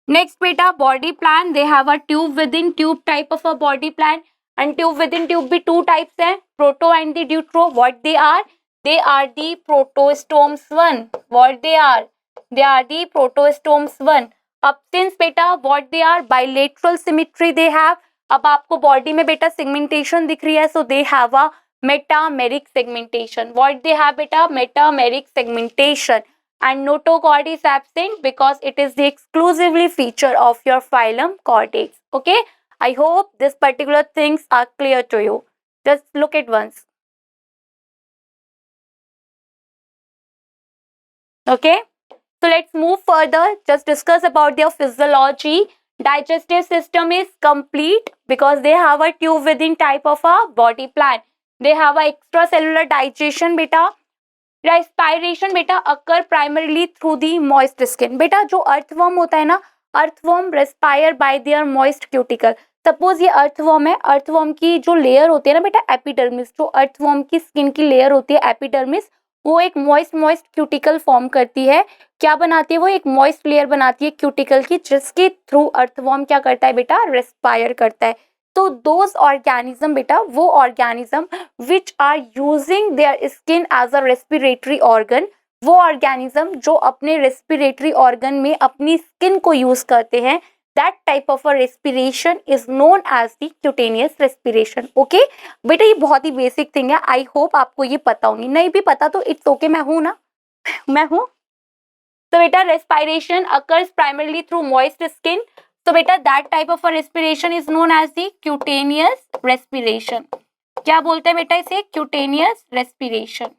Next बेटा body plan, they have a tube within tube type of a body plan. And tube within tube भी 2 टाइप्स हैं, proto and the deutero. What they are? They are the protostomes 1. What they are? They are the protostomes 1. अब since बेटा what they are? Bilateral symmetry they have. अब आपको body में बेटा segmentation दिख रही है, so they have a metameric segmentation. What they have बेटा? Metameric segmentation. And notochord is absent because it is the exclusively feature of your phylum Chordates. Okay? I hope this particular things are clear to you. Just look at once. Okay, so let's move further. Just discuss about their physiology. Digestive system is complete because they have a tube within type of a body plan. They have a extracellular digestion beta. Respiration बेटा occur primarily through the moist skin. बेटा जो earthworm होता है ना, earthworm respire by their moist cuticle. Suppose ये earthworm है, earthworm की जो लेयर होती है ना बेटा एपिडर्मिस, जो अर्थवर्म की स्किन की लेयर होती है एपिडर्मिस, वो एक मॉइस्ट क्यूटिकल फॉर्म करती है. क्या बनाती है वो? एक मॉइस्ट लेयर बनाती है क्यूटिकल की, जिसके थ्रू अर्थवर्म क्या करता है बेटा? रेस्पायर करता है. तो दोज ऑर्गेनिज्म बेटा, वो organism which are using their skin as a respiratory organ, वो ऑर्गेनिज्म जो अपने रेस्पिरेटरी ऑर्गन में अपनी स्किन को यूज करते हैं, that type of a respiration is known as the cutaneous respiration. Okay बेटा, ये बहुत ही बेसिक थिंग है. आई होप आपको ये पता होगी. नहीं भी पता तो इट्स ओके, मैं हूं ना, मैं हूं. तो बेटा respiration occurs primarily through moist skin. तो बेटा that type of a respiration is known as the cutaneous respiration. क्या बोलते हैं बेटा इसे? Cutaneous respiration.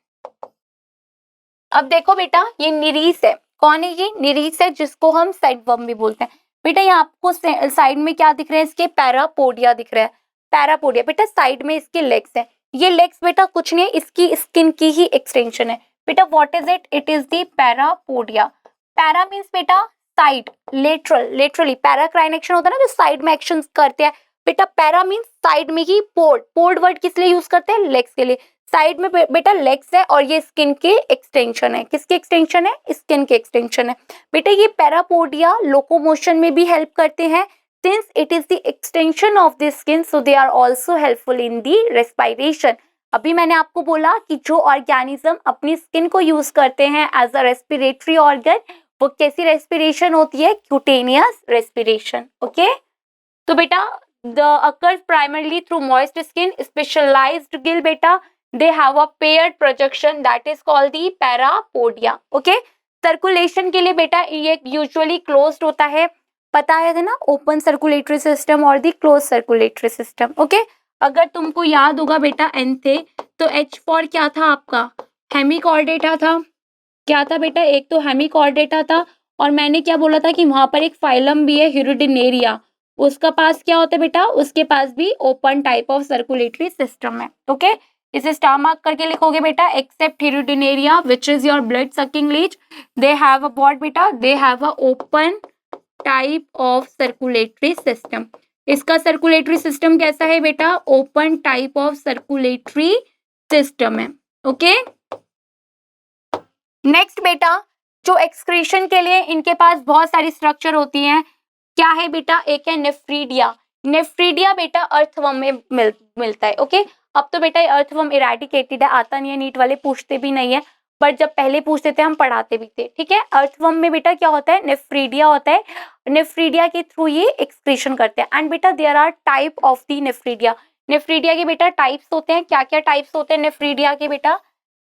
अब देखो बेटा, ये निरीस है. कौन है ये? निरीस है, जिसको हम साइडवर्म भी बोलते हैं. बेटा यहाँ आपको साइड में क्या दिख रहे हैं? इसके पैरापोडिया दिख रहा है. पैरापोडिया बेटा साइड में इसके लेग्स हैं. ये लेग्स बेटा कुछ नहीं है, इसकी स्किन की ही एक्सटेंशन है. बेटा what is it? It is the parapodia. Para means बेटा side, lateral, laterally paracrine action होता है ना जो साइड में एक्शन करते हैं. बेटा पैरा मीन्स साइड में ही. पोर्ड, पोर्ड वर्ड किस लिए यूज करते हैं? लेग्स के लिए. साइड में बेटा लेग्स है और ये स्किन के एक्सटेंशन है. किसके एक्सटेंशन है? स्किन के एक्सटेंशन है. बेटा ये पैरापोडिया लोकोमोशन में भी हेल्प करते हैं. Since it is the extension of the skin, so they are also helpful in the respiration. अभी मैंने आपको बोला कि जो ऑर्गेनिज्म अपनी स्किन को यूज करते हैं एज अ रेस्पिरेटरी ऑर्गन, वो कैसी रेस्पिरेशन होती है? Cutaneous respiration. ओके, तो बेटा the occurs primarily through moist skin. Specialized gill बेटा, they have a paired projection that is called the parapodia. okay, circulation के लिए बेटा ये यूजुअली क्लोज्ड होता है. पता है ना, ओपन सर्कुलेटरी सिस्टम और दी क्लोज सर्कुलेटरी सिस्टम. ओके, अगर तुमको याद होगा बेटा एंथे, तो एच फॉर क्या था आपका? हेमिकॉर्डेटा था. क्या था बेटा? एक तो हेमिकॉर्डेटा था, और मैंने क्या बोला था कि वहां पर एक फाइलम भी है हिरुडिनेरिया. उसका पास क्या होता है बेटा? उसके पास भी open type of circulatory system है. ओके, इसे स्टार मार्क करके लिखोगे बेटा. Except Hirudinaria which is your blood sucking leech, they have a what बेटा? They have a open type of circulatory system. इसका सर्कुलेटरी सिस्टम कैसा है बेटा? Open type of circulatory system है. ओके, नेक्स्ट बेटा, जो एक्सक्रीशन के लिए इनके पास बहुत सारी स्ट्रक्चर होती हैं. क्या है बेटा? एक है नेफ्रीडिया. नेफ्रीडिया बेटा अर्थवर्म में मिलता है. ओके, अब तो बेटा अर्थवर्म इरेडिकेटेड है, आता नहीं है, नीट वाले पूछते भी नहीं है, बट जब पहले पूछते थे हम पढ़ाते भी थे. ठीक है, अर्थवर्म में बेटा क्या होता है? नेफ्रीडिया होता है. नेफ्रीडिया के थ्रू ये एक्सक्रीशन करते हैं. एंड बेटा there are type of the nephridia. Nephridia के बेटा टाइप्स होते हैं. क्या क्या टाइप्स होते हैं नेफ्रीडिया के बेटा?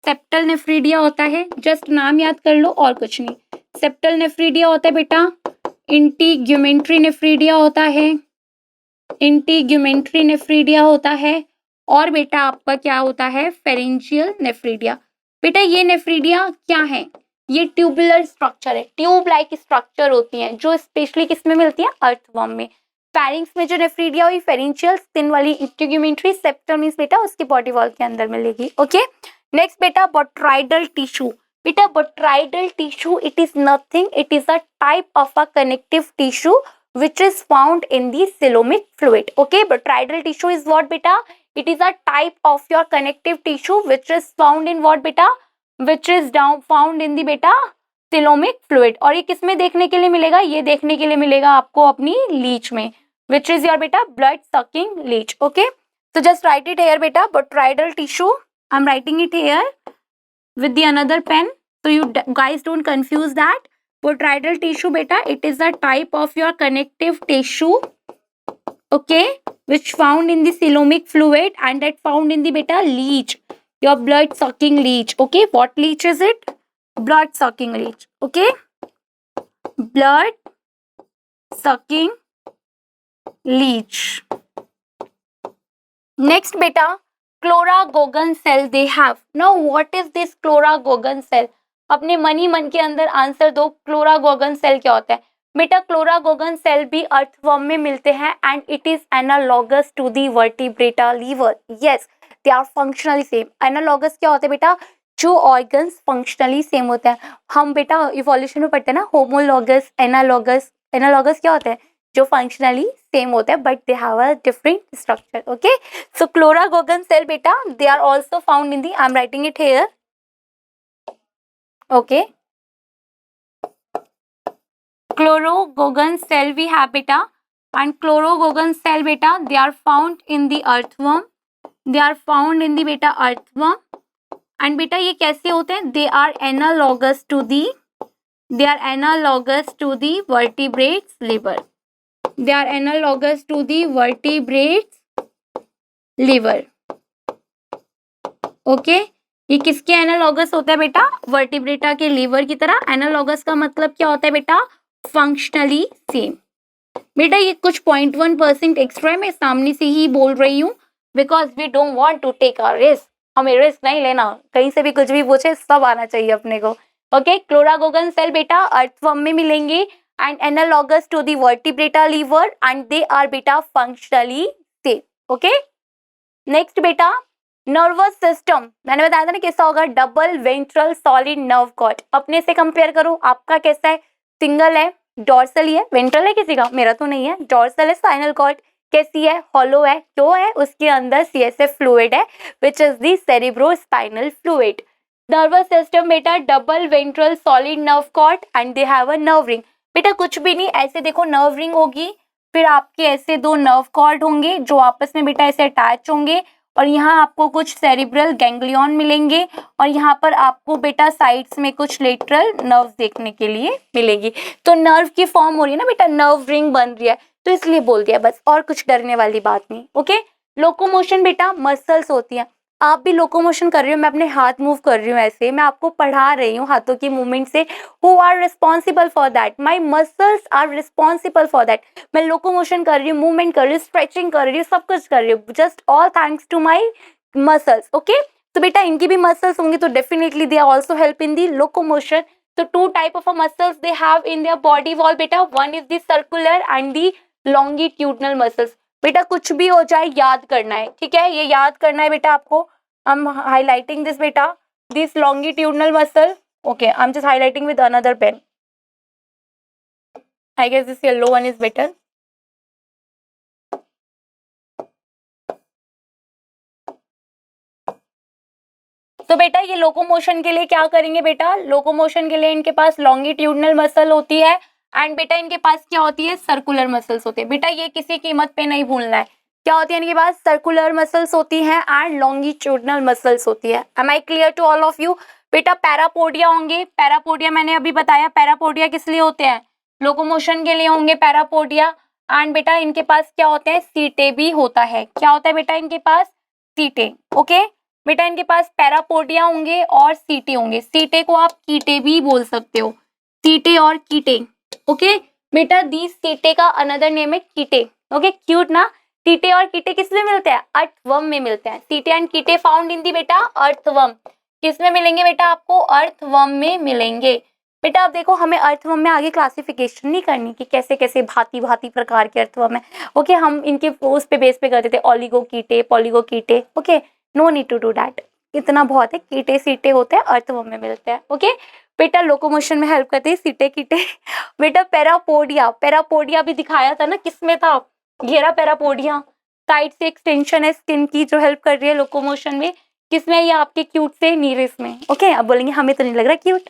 सेप्टल नेफ्रीडिया होता है, जस्ट नाम याद कर लो और कुछ नहीं. सेप्टल नेफ्रीडिया होता है बेटा. इंटीग्यूमेंट्री नेफ्रीडिया होता है. इंटीग्यूमेंट्री नेफ्रीडिया होता है. और बेटा आपका क्या होता है? Pharyngeal nephridia. बेटा ये नेफ्रीडिया क्या है? ये ट्यूबुलर स्ट्रक्चर है, ट्यूब लाइक स्ट्रक्चर होती हैं, जो स्पेशली किस में मिलती है? अर्थवर्म में. फेरिंग्स में जो नेफ्रीडिया हुई फेरेंजियल, स्किन वाली इंटीग्यूमेंट्री, सेप्टल मींस बेटा उसके बॉडी वॉल के अंदर मिलेगी. ओके, नेक्स्ट बेटा बोट्राइडल टिश्यू. बेटा botryoidal tissue it is nothing, it is a type of a connective tissue which is found in the coelomic fluid. Okay, botryoidal tissue is what beta? It is a type of your connective tissue which is found in what beta? Which is found in the beta coelomic fluid. और ये किस में देखने के लिए मिलेगा? ये देखने के लिए मिलेगा आपको अपनी लीच में, which is your beta blood sucking leech. Okay, so just write it here beta, botryoidal tissue. I'm writing it here with the another pen, so you guys don't confuse that. Botryoidal tissue beta, it is a type of your connective tissue, okay, which found in the coelomic fluid and that found in the beta leech, your blood sucking leech. Okay, what leech is it? Blood sucking leech. Okay, blood sucking leech. Next बेटा, chloragogen cell they have. Now what is this chloragogen cell? अपने मन ही मन के अंदर answer दो, क्लोरागोगन cell क्या होता है? बेटा क्लोरागोगन सेल भी अर्थवर्म में मिलते हैं and it is analogous to the vertebrata liver. Yes, they are functionally same. Analogous क्या होते हैं बेटा? जो ऑर्गन्स फंक्शनली सेम होते हैं। हम बेटा इवोल्यूशन में पढ़ते हैं ना, होमोलॉगस, एनालॉगस। एनालॉगस क्या होता है? जो फंक्शनली सेम होता है but they have a different structure. Okay, so chlorogogan cell beta, they are also found in the, I'm writing it here. Okay, chlorogogan cell we have beta, and chlorogogan cell beta, they are found in the earthworm. They are found in the beta earthworm. And beta ये कैसे होते हैं? They are analogous to the, they are analogous to the vertebrates liver. They are analogous to the vertebrates liver. Okay, ये किसके analogous होता है बेटा? Vertebrata के लीवर की तरह। एनालॉगस का मतलब क्या होता है बेटा? Functionally same. बेटा ये कुछ 0.1% एक्स्ट्रा है, मैं सामने से ही बोल रही हूँ because we don't want to take a risk. हमें रिस्क नहीं लेना, कहीं से भी कुछ भी पूछे सब आना चाहिए अपने को। ओके, क्लोरागोगन सेल बेटा अर्थवर्म में मिलेंगे and analogous to the vertebrata liver and they are बेटा फंक्शनली सेम। ओके, नेक्स्ट बेटा नर्वस सिस्टम। मैंने बताया था ना कैसा होगा? Double ventral solid nerve cord. अपने से कंपेयर करो, आपका कैसा है? सिंगल है, डॉर्सल है, वेंट्रल है किसी का? मेरा तो नहीं है। डॉर्सल है, स्पाइनल कॉर्ड कैसी है? हॉलो है। क्यों है? उसके अंदर सीएसएफ फ्लूइड है which is the cerebrospinal fluid. Nervous system बेटा double ventral solid nerve cord and they have a nerve ring. बेटा कुछ भी नहीं, ऐसे देखो नर्व रिंग होगी, फिर आपके ऐसे दो नर्व कॉर्ड होंगे जो आपस में बेटा ऐसे अटैच होंगे और यहाँ आपको कुछ सेरिब्रल गैंग्लियन मिलेंगे और यहाँ पर आपको बेटा साइड्स में कुछ लेटरल नर्व देखने के लिए मिलेगी। तो नर्व की फॉर्म हो रही है ना बेटा, नर्व रिंग बन रही है, तो इसलिए बोल दिया बस, और कुछ डरने वाली बात नहीं। ओके, लोकोमोशन बेटा मसल्स होती हैं। आप भी लोकोमोशन कर रही हो, मैं अपने हाथ मूव कर रही हूँ ऐसे, मैं आपको पढ़ा रही हूँ हाथों की मूवमेंट से। Who are responsible for that? My muscles are responsible for that. मैं लोकोमोशन कर रही हूँ, मूवमेंट कर रही हूँ, स्ट्रेचिंग कर रही हूँ, सब कुछ कर रही हूँ, just all thanks to my muscles. Okay, तो बेटा इनकी भी मसल्स होंगी तो definitely they also help in the locomotion. तो two type of muscles they have in their body wall बेटा, one is the circular and the longitudinal muscles. बेटा कुछ भी हो जाए याद करना है, ठीक है? ये याद करना है बेटा आपको। I'm highlighting this beta, this longitudinal muscle. Okay, I'm just highlighting with another pen. I guess this yellow one is better. तो बेटा ये लोकोमोशन के लिए क्या करेंगे बेटा? लोकोमोशन के लिए इनके पास लॉन्गिट्यूडनल मसल होती है एंड बेटा इनके पास क्या होती है? सर्कुलर मसल्स होती है। बेटा ये किसी कीमत पे नहीं भूलना है, क्या होती है इनके पास? सर्कुलर मसल्स होती हैं एंड लॉन्गिट्यूडनल मसल्स होती है। Am I clear to all of you? बेटा पैरापोडिया होंगे। पैरापोडिया मैंने अभी बताया, पैरापोडिया किस लिए होते हैं? लोकोमोशन के लिए होंगे पैरापोडिया। एंड बेटा इनके पास क्या होते हैं? सीटे भी होता है। क्या होता है बेटा इनके पास? सीटे। ओके, बेटा इनके पास पैरापोडिया होंगे और सीटे होंगे। सीटे को आप कीटे भी बोल सकते हो, सीटे और कीटे। ओके बेटा दी सीटे का अनदर नेम है कीटे। ओके, क्यूट ना? सीटे और कीटे किस में मिलते हैं? अर्थवर्म में मिलते हैं। सीटे एंड कीटे फाउंड इन दी बेटा अर्थवर्म। किस में मिलेंगे बेटा आपको? अर्थवर्म में मिलेंगे। बेटा अब देखो हमें अर्थवर्म में आगे क्लासिफिकेशन नहीं करनी कि कैसे कैसे भांति भांति प्रकार के अर्थवर्म है। ओके, हम इनके उस पे बेस पे करते थे oligochaete, polychaete. Okay, no need to do that, इतना बहुत है। कीटे सीटे होते हैं, अर्थवर्म में मिलते हैं। ओके बेटा लोकोमोशन में हेल्प करते हैं सीटे कीटे। बेटा पैरापोडिया, पैरापोडिया भी दिखाया था ना, किसमें था? घेरा पैरापोडिया, साइड से एक्सटेंशन है स्किन की जो हेल्प कर रही है लोकोमोशन में। किसमें? ये आपके क्यूट से नीरिस में। ओके, अब बोलेंगे हमें तो नहीं लग रहा क्यूट।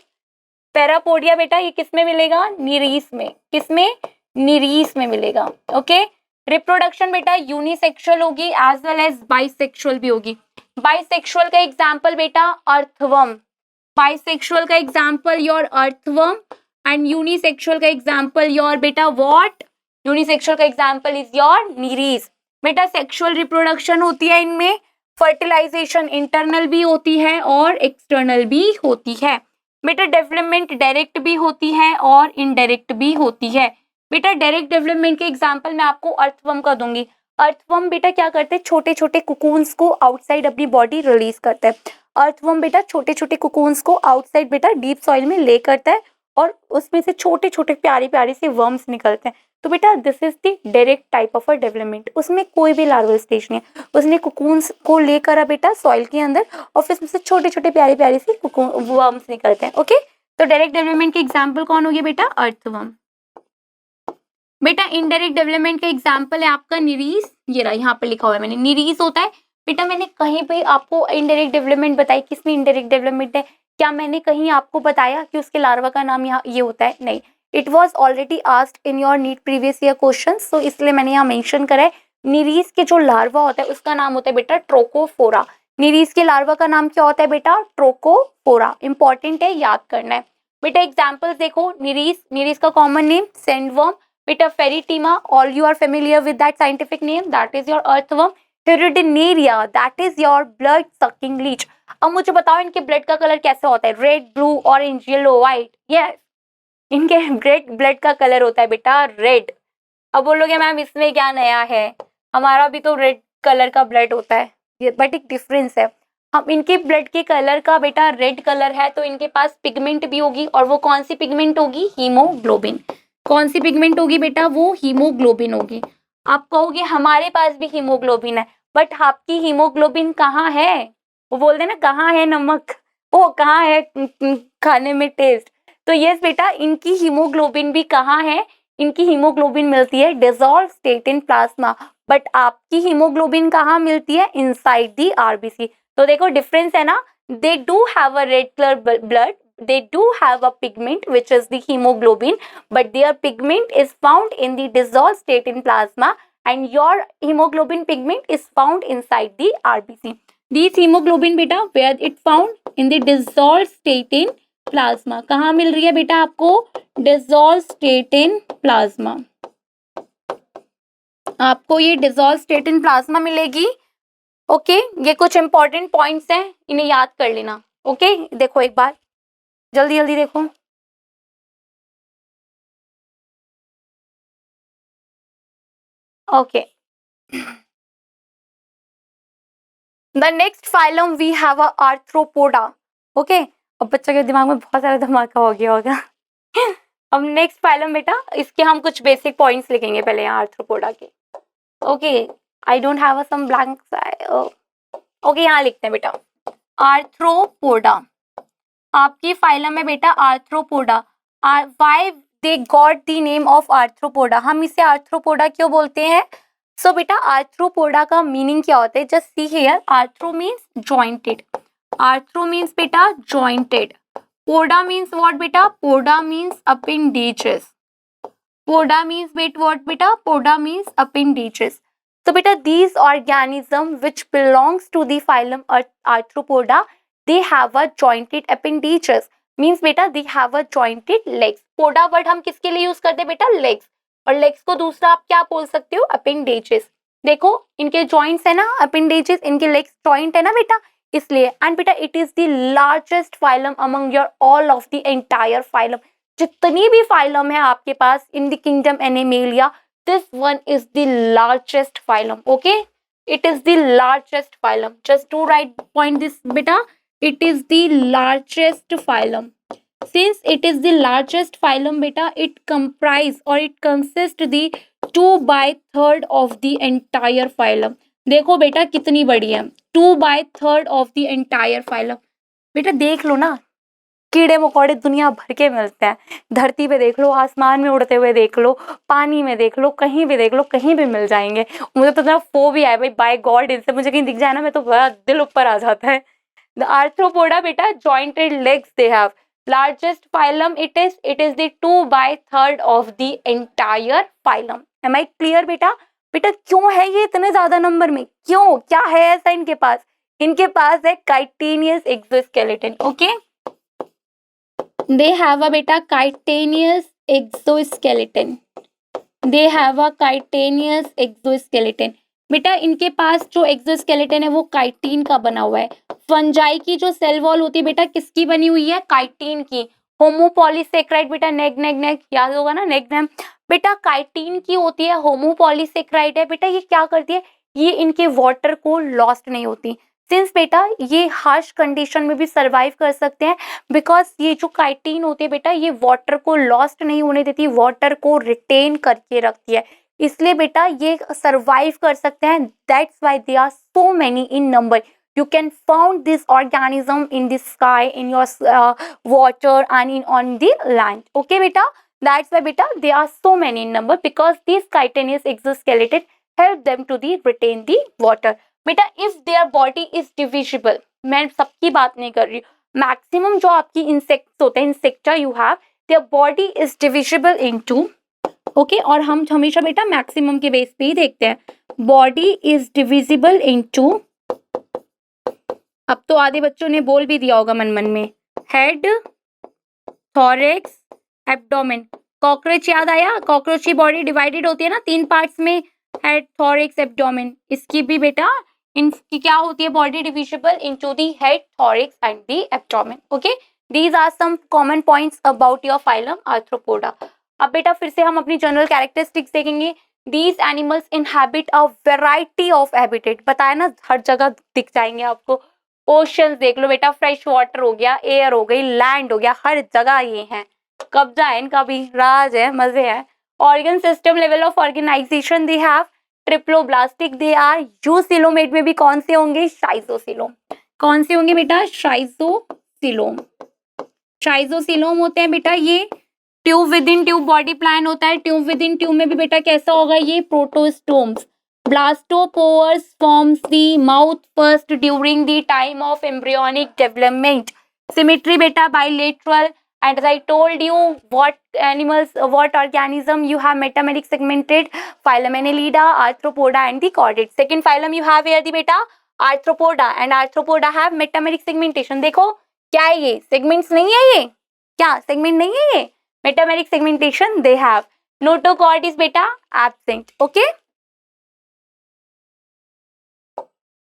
पैरापोडिया बेटा ये किसमें मिलेगा? नीरीस में। किसमें? नीरीस में मिलेगा। ओके, रिप्रोडक्शन बेटा यूनिसेक्सुअल होगी एज वेल एज बाइसेक्सुअल भी होगी। बाइसेक्सुअल का एग्जाम्पल बेटा अर्थवर्म, बाइसेक्सुअल का example your earthworm and unisexual का एग्जाम्पल योर बेटा व्हाट? यूनिसेक्सुअल का एग्जाम्पल इज योर नीरीस। बेटा सेक्सुअल रिप्रोडक्शन होती है इनमें, फर्टिलाइजेशन इंटरनल भी होती है और एक्सटर्नल भी होती है। बेटा डेवलपमेंट डायरेक्ट भी होती है और इनडायरेक्ट भी होती है। बेटा डायरेक्ट डेवलपमेंट के एग्जांपल मैं आपको अर्थवर्म का दूंगी। अर्थवर्म बेटा क्या करते हैं, छोटे छोटे कुकून्स को आउटसाइड अपनी बॉडी रिलीज करता है। अर्थवर्म बेटा छोटे छोटे कुकून्स को आउटसाइड बेटा डीप सॉइल में ले करता है और उसमें से छोटे छोटे प्यारे प्यारे से वर्म्स निकलते हैं। तो बेटा this is the direct type of a development. उसमें कोई भी लार्वल स्टेज नहीं है, उसने कुकून्स को लेकर बेटा सॉइल के अंदर और फिर उसमें से छोटे छोटे प्यारे प्यारे से वर्म्स निकलते हैं। ओके, तो डायरेक्ट डेवलपमेंट के एग्जाम्पल कौन हो गया बेटा, अर्थवर्म। बेटा इनडायरेक्ट डेवलपमेंट का एग्जाम्पल है आपका निरीज, ये रहा यहाँ पे लिखा हुआ है मैंने, निरीज होता है। बेटा मैंने कहीं पे आपको इनडायरेक्ट डेवलपमेंट बताई, किसमें इनडायरेक्ट डेवलपमेंट है, क्या मैंने कहीं आपको बताया कि उसके लार्वा का नाम यहाँ ये होता है, नहीं। It was already asked in your NEET previous year question, so इसलिए मैंने यहाँ मेंशन करा है। निरीज के जो लार्वा होता है उसका नाम होता है बेटा ट्रोकोफोरा। निरीज के लार्वा का नाम क्या होता है बेटा, ट्रोकोफोरा। इंपॉर्टेंट है, याद करना है। बेटा एग्जाम्पल्स देखो, निरीज, निरीज का common name sandworm. Beta Ferritima, all you are familiar with that scientific name, that is your earthworm. Hirudinaria, that is your blood sucking leech. अब मुझे बताओ इनके ब्लड का कलर कैसे होता है, red, blue, orange, yellow, white. Yes, इनके blood का कलर होता है बेटा रेड। अब बोलोगे मैम इसमें क्या नया है, हमारा भी तो रेड कलर का ब्लड होता है, बट एक डिफरेंस है। हम इनके ब्लड के कलर का बेटा रेड कलर है तो इनके पास पिगमेंट भी होगी, और वो कौन सी पिगमेंट होगी, हीमोग्लोबिन। कौन सी पिगमेंट होगी बेटा, वो हीमोग्लोबिन होगी। आप कहोगे हमारे पास भी हीमोग्लोबिन है, बट आपकी हीमोग्लोबिन कहाँ है, वो बोलते हैं ना कहाँ है नमक, वो कहाँ है खाने में टेस्ट। तो यस बेटा इनकी हीमोग्लोबिन भी कहाँ है, इनकी हीमोग्लोबिन मिलती है dissolve state in plasma, but आपकी हीमोग्लोबिन कहाँ मिलती है, इनसाइड दी आरबीसी। तो देखो डिफरेंस है ना, they do have a red colour blood, they do have a pigment which is the hemoglobin, but their pigment is found in the dissolved state in plasma, and your hemoglobin pigment is found inside the RBC. These hemoglobin beta where it found in the dissolved state in plasma. कहाँ मिल रही है बेटा आपको, dissolved state in plasma. आपको ये dissolved state in plasma मिलेगी। Okay, ये कुछ इंपॉर्टेंट पॉइंट्स हैं, इन्हें याद कर लेना। ओके, देखो एक बार जल्दी जल्दी देखो। Okay, the next phylum we have a Arthropoda. Okay, अब बच्चों के दिमाग में बहुत सारा धमाका हो गया होगा। अब नेक्स्ट फाइलम बेटा, इसके हम कुछ बेसिक पॉइंट्स लिखेंगे पहले यहाँ आर्थ्रोपोडा के। Okay, I don't have some blank. Okay, यहाँ लिखते हैं बेटा आर्थ्रोपोडा। आपकी फाइलम है बेटा Arthropoda. Why they got the name of Arthropoda, हम इसे आर्थ्रोपोडा क्यों बोलते हैं। सो बेटा आर्थ्रोपोडा का मीनिंग क्या होता है, just see here, arthro means jointed, arthro means बेटा जॉइंटेड, पोडा मीन्स व्हाट बेटा, poda means appendages, poda means what बेटा, poda means appendages. So beta these organism which belongs to the phylum Arthropoda, they have a jointed appendages, means बेटा they have a jointed legs. Poda word हम किसके लिए use करते हैं बेटा, legs, और legs को दूसरा आप क्या बोल सकते हो, अपेंडेजेस। देखो इनके जॉइंट्स है ना, अपेंडेजेस, इनके लेग्स जॉइंट है ना बेटा, इसलिए। एंड बेटा it is the largest phylum among your all of the entire phylum. जितनी भी फाइलम है आपके पास in the kingdom Animalia, this one is the largest phylum. Okay, it is the largest phylum. Just to write point this beta, it is the largest phylum. Since it is the largest phylum beta, it comprise or it consists the 2/3 of the entire phylum. देखो बेटा कितनी बड़ी है, 2/3 of the entire phylum. बेटा देख लो ना, कीड़े मकोड़े दुनिया भर के मिलते हैं, धरती पे देख लो, आसमान में उड़ते हुए देख लो, पानी में देख लो, कहीं भी देख लो, कहीं भी मिल जाएंगे। मुझे तो इतना फोबिया है भाई, बाय गॉड, इनसे मुझे कहीं दिख जाए ना मैं तो बड़ा दिल ऊपर आ जाता है। द आर्थ्रोपोडा बेटा jointed legs they have, largest phylum it is the 2/3 of the entire phylum. Am I clear बेटा। बेटा क्यों है ये इतने ज्यादा नंबर में, क्यों, क्या है ऐसा इनके पास, इनके पास है chitinous exoskeleton. Okay, they have a beta chitinous exoskeleton, they have a chitinous exoskeleton। बेटा इनके पास जो एक्सोस्केलेटन है वो काइटिन का बना हुआ है। फंजाई की जो सेल वॉल होती है बेटा किसकी बनी हुई है, काइटिन की। होमोपॉलीसेक्राइड बेटा नेग नेग नेग, याद होगा ना नेग नेग। बेटा काइटिन की होती है, होमोपॉलीसेक्राइड है बेटा, ये क्या करती है, ये इनके वाटर को लॉस्ट नहीं होती। सिंस बेटा ये हार्श कंडीशन में भी सरवाइव कर सकते हैं, बिकॉज ये जो काइटिन होती है बेटा ये वाटर को लॉस्ट नहीं होने देती, वाटर को रिटेन करके रखती है, इसलिए बेटा ये सरवाइव कर सकते हैं। That's why they are so many in number. You can found this organism in the sky, in your water and in on the land. Okay beta, that's why beta they are so many in number, because these chitinous exoskeleton help them to the retain the water. Beta if their body is divisible, मैं सबकी बात नहीं कर रही हूँ, maximum जो आपकी insects होते हैं, insecta you have, their body is divisible into, okay, और हम हमेशा बेटा मैक्सिमम के बेस पे ही देखते हैं, बॉडी इज डिविजिबल इनटू, अब तो आधे बच्चों ने बोल भी दिया होगा मन मन में, हेड, थॉरेक्स, एब्डोमेन। कॉकरोच याद आया, कॉकरोच की बॉडी डिवाइडेड होती है ना 3 पार्ट्स में, हेड, थॉरेक्स, एब्डोमेन। इसकी भी बेटा इनकी क्या होती है, body divisible into the head, thorax and the abdomen. Okay, these are some common points about your phylum Arthropoda. अब बेटा फिर से हम अपनी जनरल कैरेक्टरिस्टिक्स देखेंगे। These animals inhabit a variety of habitat, बताया ना हर जगह दिख जाएंगे आपको। ओशन देख लो बेटा, फ्रेश वाटर हो गया, एयर हो गई, लैंड हो गया, हर जगह ये हैं। कब्जा है इनका भी, राज है, मजे है। Organ system level of organisation they have triploblastic, they are eucoelomate में भी कौन से होंगे, शाइजोसिलोम। कौन से होंगे बेटा, शाइजोसिलोम। शाइजोसिलोम होते हैं बेटा ये। Tube within tube body plan होता है, ट्यूब विद इन ट्यूब में भी बेटा कैसा होगा, ये protostomes. Blastopours forms the mouth first during the time of embryonic development. Symmetry beta bilateral, and as I told you what animals, what organism you have metameric segmented, phylum Annelida, Arthropoda and the chordate. Second phylum you have here the beta Arthropoda, and Arthropoda have metameric segmentation. देखो क्या है ये, segments नहीं है ये, क्या segment नहीं है ये, metameric segmentation they have. Notochord is beta absent. Okay.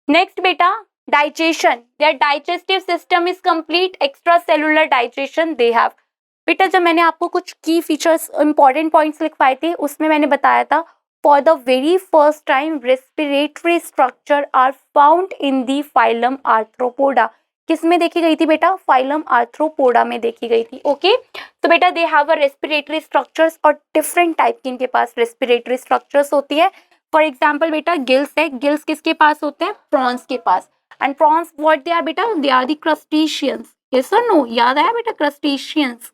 Next beta digestion, their digestive system is complete, extracellular digestion they have. बेटा जब मैंने आपको कुछ की फीचर्स इंपॉर्टेंट पॉइंट्स लिखवाए थे उसमें मैंने बताया था, for the very first time respiratory structure are found in the phylum Arthropoda. किस में देखी गई थी बेटा, फाइलम आर्थ्रोपोडा में देखी गई थी। ओके, तो बेटा they have a respiratory structures, और डिफरेंट टाइप की इनके पास रेस्पिरेटरी स्ट्रक्चर्स होती है। फॉर एग्जाम्पल बेटा गिल्स है, गिल्स किसके पास होते हैं, प्रॉन्स के पास। And prawns what they are बेटा, they are the crustaceans. Yes और नो, याद आया बेटा, क्रस्टेशियंस।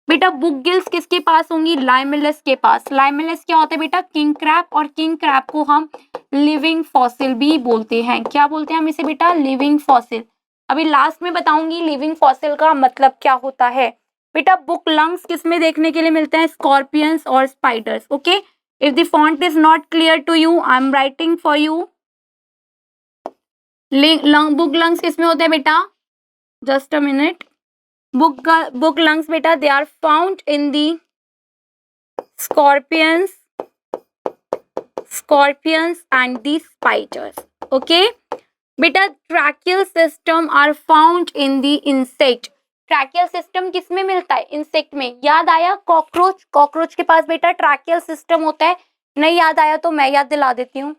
बेटा बुक गिल्स किसके पास होंगी, लाइमेलस के पास। लाइमेलस क्या होता है बेटा, किंग क्रैब, और किंग क्रैब को हम लिविंग फॉसिल भी बोलते हैं। क्या बोलते हैं हम इसे बेटा, लिविंग फॉसिल। अभी लास्ट में बताऊंगी लिविंग फॉसिल का मतलब क्या होता है। बेटा बुक लंग्स किस में देखने के लिए मिलते हैं, स्कॉर्पियंस और spiders. Okay, if the font is not clear to you, I'm writing for you. Book lungs किसमें होते हैं बेटा, just a minute. Book lungs बेटा they are found in the scorpions and the spiders. Okay, बेटा tracheal system are found in the insect. Tracheal system किस में मिलता है, इंसेक्ट में। याद आया, कॉकरोच, कॉकरोच के पास बेटा ट्रैकियल सिस्टम होता है। नहीं याद आया तो मैं याद दिला देती हूँ,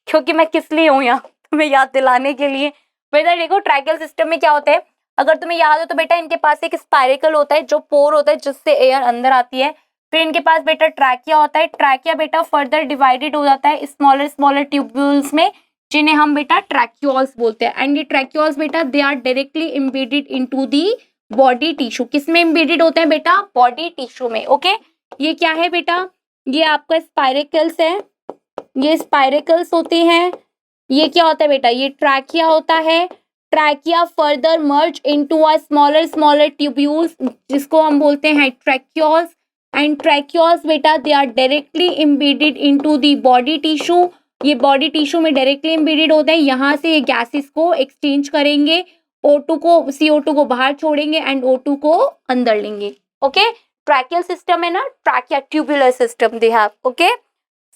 क्योंकि मैं किस लिए हूँ यहाँ, तुम्हें याद दिलाने के लिए। बेटा देखो ट्रैकियल सिस्टम में क्या होता है, अगर तुम्हें याद हो तो बेटा इनके पास एक स्पाइरिकल होता है जो पोर होता है जिससे एयर अंदर आती है। फिर इनके पास बेटा ट्रैकिया होता है, ट्रैकिया बेटा फर्दर डिवाइडेड हो जाता है स्मॉलर स्मॉलर ट्यूब्यूल्स में, जिन्हें हम बेटा ट्रैक्यूल्स बोलते हैं। एंड ये ट्रैक्यूल्स बेटा they are directly embedded into the body tissue. किस में इम्बेडेड होते हैं बेटा, बॉडी टिश्यू में। ओके, ये क्या है बेटा, ये आपका स्पाइरिकल्स है, ये स्पाइरिकल्स होते हैं। ये क्या होता है बेटा, ये ट्रैकिया होता है। Trachea further merge into a smaller smaller tubules जिसको हम बोलते हैं ट्रैक्यूल्स। एंड ट्रैक्यूल्स बेटा they are directly embedded into the body tissue. ये बॉडी टिश्यू में डायरेक्टली इम्बेडेड होते हैं। यहाँ से ये गैसेस को एक्सचेंज करेंगे, O2 को, CO2 को बाहर छोड़ेंगे एंड O2 को अंदर लेंगे। ओके, ट्रैकियल सिस्टम है ना, trachea tubular system they have. Okay,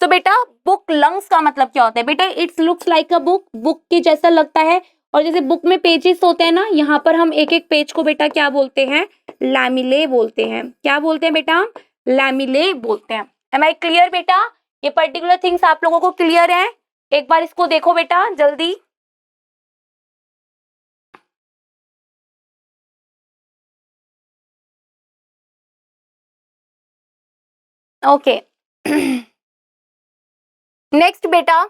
तो बेटा बुक लंग्स का मतलब क्या होता है बेटा, it's looks like a book, book के जैसा लगता है। और जैसे बुक में पेजेस होते हैं ना, यहाँ पर हम एक एक पेज को बेटा क्या बोलते हैं, लैमिले बोलते हैं। क्या बोलते हैं बेटा, लैमिले बोलते हैं। एम आई क्लियर बेटा? ये पर्टिकुलर थिंग्स आप लोगों को क्लियर है? एक बार इसको देखो बेटा जल्दी। ओके नेक्स्ट बेटा,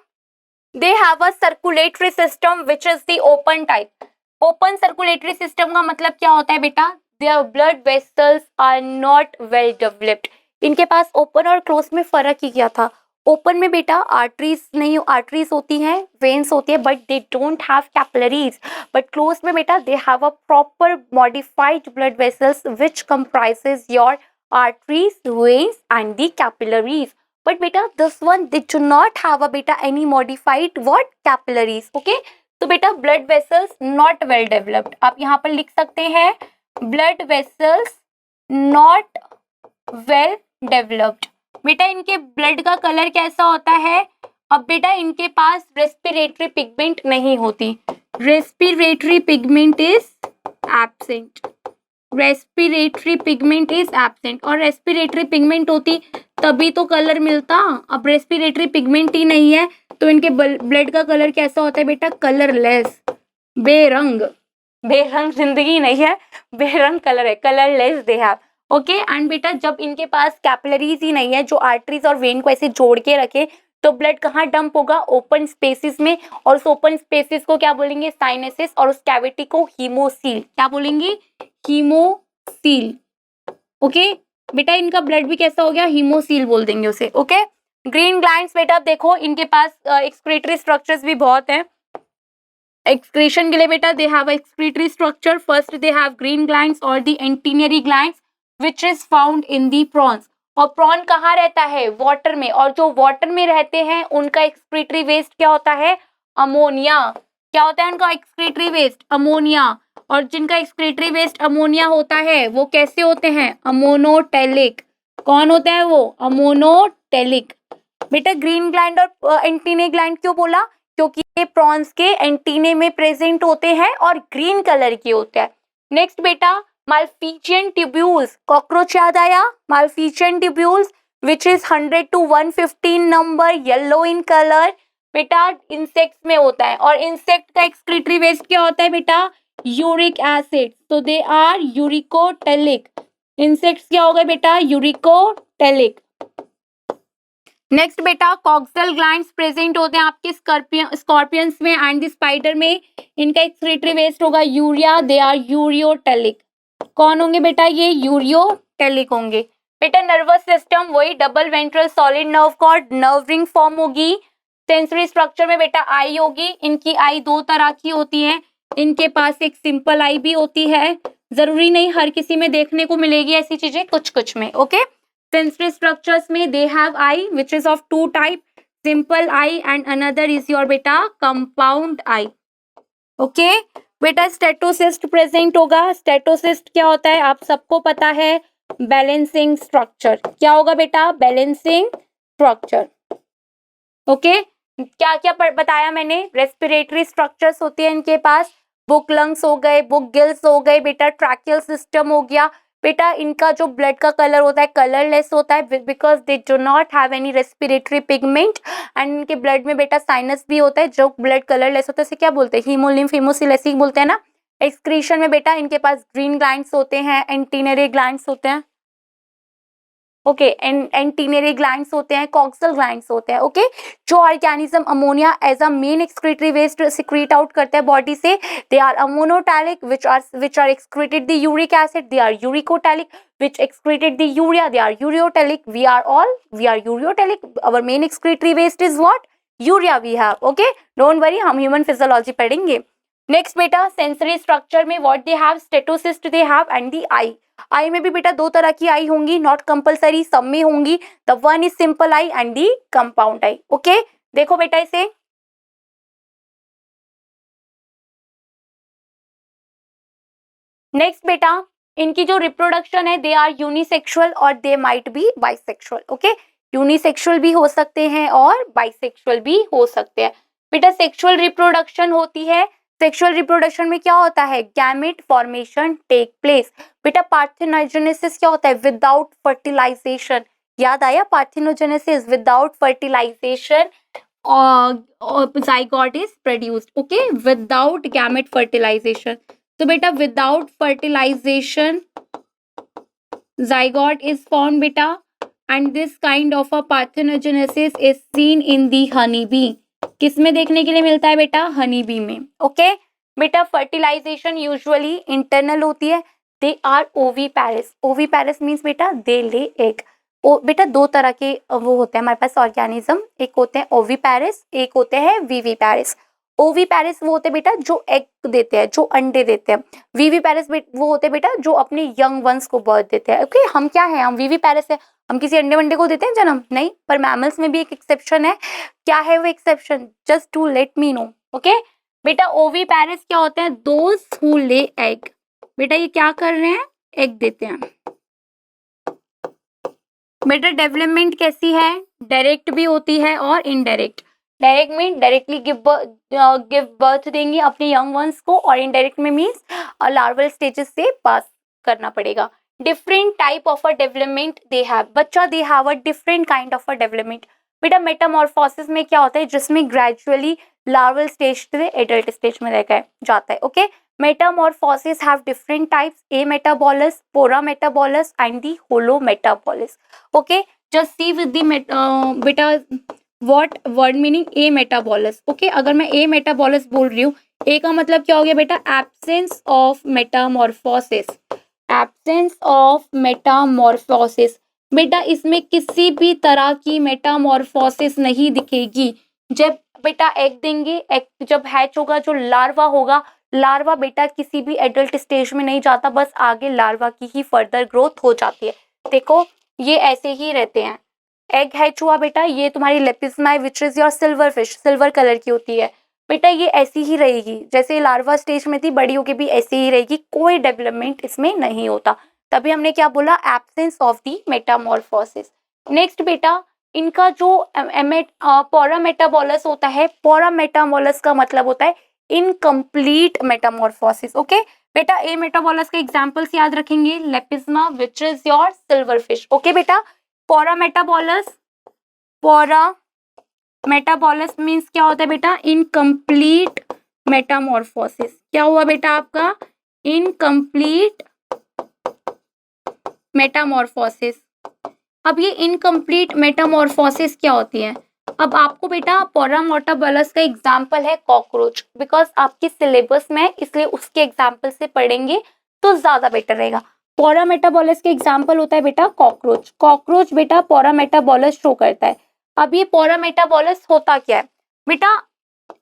they have a circulatory system which is the open type. Open circulatory system का मतलब क्या होता है बेटा? There blood vessels are not well developed. इनके पास ओपन और क्लोज में फर्क ही क्या था? ओपन में बेटा आर्टरीज नहीं, आर्टरीज होती हैं, वेन्स होती है, but they don't have capillaries. But close में बेटा they have a proper modified blood vessels which comprises your arteries, veins and the capillaries. But beta this one they do not have a beta any modified what capillaries. Okay, तो बेटा blood vessels not well developed, आप यहाँ पर लिख सकते हैं blood vessels not well developed। बेटा इनके ब्लड का कलर कैसा होता है? अब बेटा इनके पास रेस्पिरेटरी पिगमेंट नहीं होती, respiratory pigment is absent, respiratory pigment is absent. और रेस्पिरेटरी पिगमेंट होती तभी तो कलर मिलता। अब रेस्पिरेटरी पिगमेंट ही नहीं है तो इनके ब्लड का कलर कैसा होता है बेटा? कलरलेस, बेरंग। बेरंग जिंदगी नहीं है, बेरंग कलर है, colourless they have. Okay and बेटा जब इनके पास कैपिलरीज ही नहीं है जो आर्टरीज और वेन को ऐसे जोड़ के रखे, तो ब्लड कहाँ डंप होगा? ओपन स्पेसिस में। और उस ओपन स्पेसिस को क्या बोलेंगे? साइनसेस। और उस कैविटी को हीमोसील। क्या बोलेंगे? हीमोसील। ओके बेटा इनका ब्लड भी कैसा हो गया? हीमोसील बोल देंगे उसे। ओके ग्रीन ग्लैंड्स बेटा देखो इनके पास एक्सक्रीटरी स्ट्रक्चर्स भी बहुत हैं। एक्सक्रीशन के लिए बेटा they have excretory structure. First they have green glands और the antennary glands which is found in the prawns. और प्रॉन कहाँ रहता है? वाटर में। और जो वाटर में रहते हैं उनका एक्सक्रीटरी वेस्ट क्या होता है? अमोनिया। क्या होता है उनका एक्सक्रीटरी वेस्ट? अमोनिया। और जिनका एक्सक्रीटरी वेस्ट अमोनिया होता है वो कैसे होते हैं? अमोनोटेलिक। कौन होता है वो? अमोनोटेलिक। बेटा ग्रीन ग्लैंड और एंटीने ग्लैंड क्यों बोला? क्योंकि ये प्रॉन्स के एंटीने में प्रेजेंट होते हैं और ग्रीन कलर के होते हैं। नेक्स्ट बेटा मालफिजियन ट्यूब्यूल्स। कॉकरोच याद आया? Malpighian tubules which is 100 to 115 number, yellow in colour. बेटा इंसेक्ट्स में होता है और इंसेक्ट का एक्सक्रीटरी वेस्ट क्या होता है बेटा? Uric acid. तो दे आर यूरिकोटेलिक। इंसेक्ट्स क्या हो गए बेटा? यूरिकोटेलिक। नेक्स्ट बेटा कॉक्सल ग्लैंड्स प्रेजेंट होते हैं आपके स्कॉर्पियंस में एंड द स्पाइडर में। इनका एक्सक्रीटरी वेस्ट होगा यूरिया। They are ureotelic. कौन होंगे बेटा? ये यूरियोटेलिक होंगे। बेटा नर्वस सिस्टम वही double ventral solid nerve cord, nerve ring form होगी। सेंसरी स्ट्रक्चर में बेटा आई होगी। इनकी आई दो तरह की होती है, इनके पास एक सिंपल आई भी होती है। जरूरी नहीं हर किसी में देखने को मिलेगी ऐसी चीजें, कुछ कुछ में। ओके सेंसरी स्ट्रक्चर्स में they have eye which is of two type, simple eye and another is your बेटा कंपाउंड आई। ओके बेटा स्टेटोसिस्ट प्रेजेंट होगा। स्टेटोसिस्ट क्या होता है आप सबको पता है? Balancing structure. क्या होगा बेटा? Balancing structure. ओके क्या क्या बताया मैंने? रेस्पिरेटरी स्ट्रक्चर्स होती है इनके पास, बुक लंग्स हो गए, बुक गिल्स हो गए, बेटा ट्रैकियल सिस्टम हो गया। बेटा इनका जो ब्लड का कलर होता है कलरलेस होता है because they do not have any respiratory pigment. And इनके ब्लड में बेटा साइनस भी होता है, जो ब्लड कलरलेस होता है इसे क्या बोलते हैं? हीमोलिम्फ, हीमोसिल ऐसे ही बोलते हैं ना। एक्सक्रीशन में बेटा इनके पास ग्रीन ग्लैंड्स होते हैं, एंटीनरी ग्लैंड्स होते हैं। ओके एंटीनरी ग्लैंड्स होते हैं, कॉक्सल ग्लैंड्स होते हैं। ओके जो organism ammonia as a main excretory waste secrete out करते हैं बॉडी से, they are ammonotelic which are excreted the uric acid, they are uricotelic which excreted the urea, they are ureotelic, we are ureotelic, our main excretory waste is what? Urea we have। okay don't worry हम human physiology पढ़ेंगे। Next बेटा sensory structure में what they have? Statocyst they have and the eye. Eye में भी बेटा दो तरह की आई होंगी, नॉट कंपलसरी, सब में होंगी। The one is simple eye and the compound eye. Okay देखो बेटा इसे, नेक्स्ट बेटा इनकी जो रिप्रोडक्शन है दे आर यूनिसेक्सुअल और they might be bisexual. Okay unisexual भी हो सकते हैं और बाइसेक्सुअल भी हो सकते हैं। बेटा सेक्सुअल रिप्रोडक्शन होती है सेक्सुअल रिप्रोडक्शन में क्या होता है, गैमेट फॉर्मेशन टेक प्लेस। बेटा पार्थेनोजेनेसिस क्या होता है, विदाउट फर्टिलाइजेशन। याद आया, parthenogenesis without fertilisation zygote is produced, okay, without gamete fertilization. तो बेटा विदाउट फर्टिलाइजेशन zygote is formed बेटा, and this kind of a parthenogenesis is seen in the honey bee. किस में देखने के लिए मिलता है बेटा, हनी बी में, ओके। बेटा फर्टिलाइजेशन यूजुअली इंटरनल होती है, दे आर ओवीपैरिस। ओवीपैरिस मीन्स बेटा दे ले एग। बेटा दो तरह के वो होते हैं हमारे पास ऑर्गेनिज्म, एक होते हैं ओवीपैरिस, एक होते हैं वीवीपैरिस। ओवीपैरिस वो होते हैं बेटा जो एग देते हैं, जो अंडे देते हैं। वीवीपैरिस वो होते हैं बेटा जो अपने यंग वंस को बर्थ देते हैं, ओके। हम क्या है, हम वीवीपैरिस है, हम किसी अंडे वंडे को देते हैं जन्म, नहीं। पर मैमल्स में भी एक एक्सेप्शन है, क्या है वो exception, just to let me know, okay. बेटा ओवीपैरिस क्या होते हैं, दोज हु ले एग। बेटा ये क्या कर रहे हैं, एग देते हैं। बेटा डेवलपमेंट कैसी है, डायरेक्ट भी होती है और indirect. Direct mean directly give birth देंगे अपने यंग वंस को, और इनडायरेक्ट में मीन्स लार्वल स्टेजेस से पास करना पड़ेगा। Different type of a development they have, बच्चा they have a different kind of a development. बेटा मेटामॉर्फोसिस में क्या होता है, जिसमें ग्रेजुअली लार्वल स्टेज से एडल्ट स्टेज में रहकर जाता है, okay. Metamorphosis have different types, ametabolous, parametabolous and the holometabolous. Okay, just see with the beta what word meaning ametabolous. Okay, अगर मैं ametabolous बोल रही हूँ, a का मतलब क्या हो गया बेटा, absence of metamorphosis, absence of metamorphosis। बेटा इसमें किसी भी तरह की मेटामॉर्फोसिस नहीं दिखेगी। जब बेटा एग देंगे, एग जब हैच होगा, जो लार्वा होगा, लार्वा बेटा किसी भी एडल्ट स्टेज में नहीं जाता, बस आगे लार्वा की ही फर्दर ग्रोथ हो जाती है। देखो ये ऐसे ही रहते हैं। एग हैच हुआ बेटा, ये तुम्हारी Lepisma which is your silverfish, silver colour की होती है बेटा, ये ऐसी ही रहेगी जैसे लार्वा स्टेज में थी, बड़ी होके भी ऐसे ही रहेगी, कोई डेवलपमेंट इसमें नहीं होता। तभी हमने क्या बोला, absence of the Metamorphosis. Next बेटा इनका जो पोरामेटाबोलस होता है, पोरामेटाबोलस का मतलब होता है इनकम्प्लीट मेटामॉर्फोसिस, ओके। बेटा ए मेटाबोलस के एग्जांपल्स याद रखेंगे, Lepisma which is your silverfish, okay बेटा। पोरामेटाबोलस, पोरामेटाबोलस मींस क्या होता है बेटा, इनकम्प्लीट मेटामॉर्फोसिस। क्या हुआ बेटा आपका, इनकम्प्लीट मेटामॉर्फोसिस। अब ये इनकम्प्लीट मेटामॉर्फोसिस क्या होती है, अब आपको बेटा पोरामेटाबोलस का एग्जाम्पल है कॉकरोच, बिकॉज आपके सिलेबस में, इसलिए उसके एग्जाम्पल से पढ़ेंगे तो ज्यादा बेटर रहेगा। पोरामेटाबोलस के एग्जाम्पल होता है बेटा कॉकरोच। कॉकरोच बेटा पोरामेटाबोलस शो करता है। अब ये पोरामेटाबोलस होता क्या है बेटा,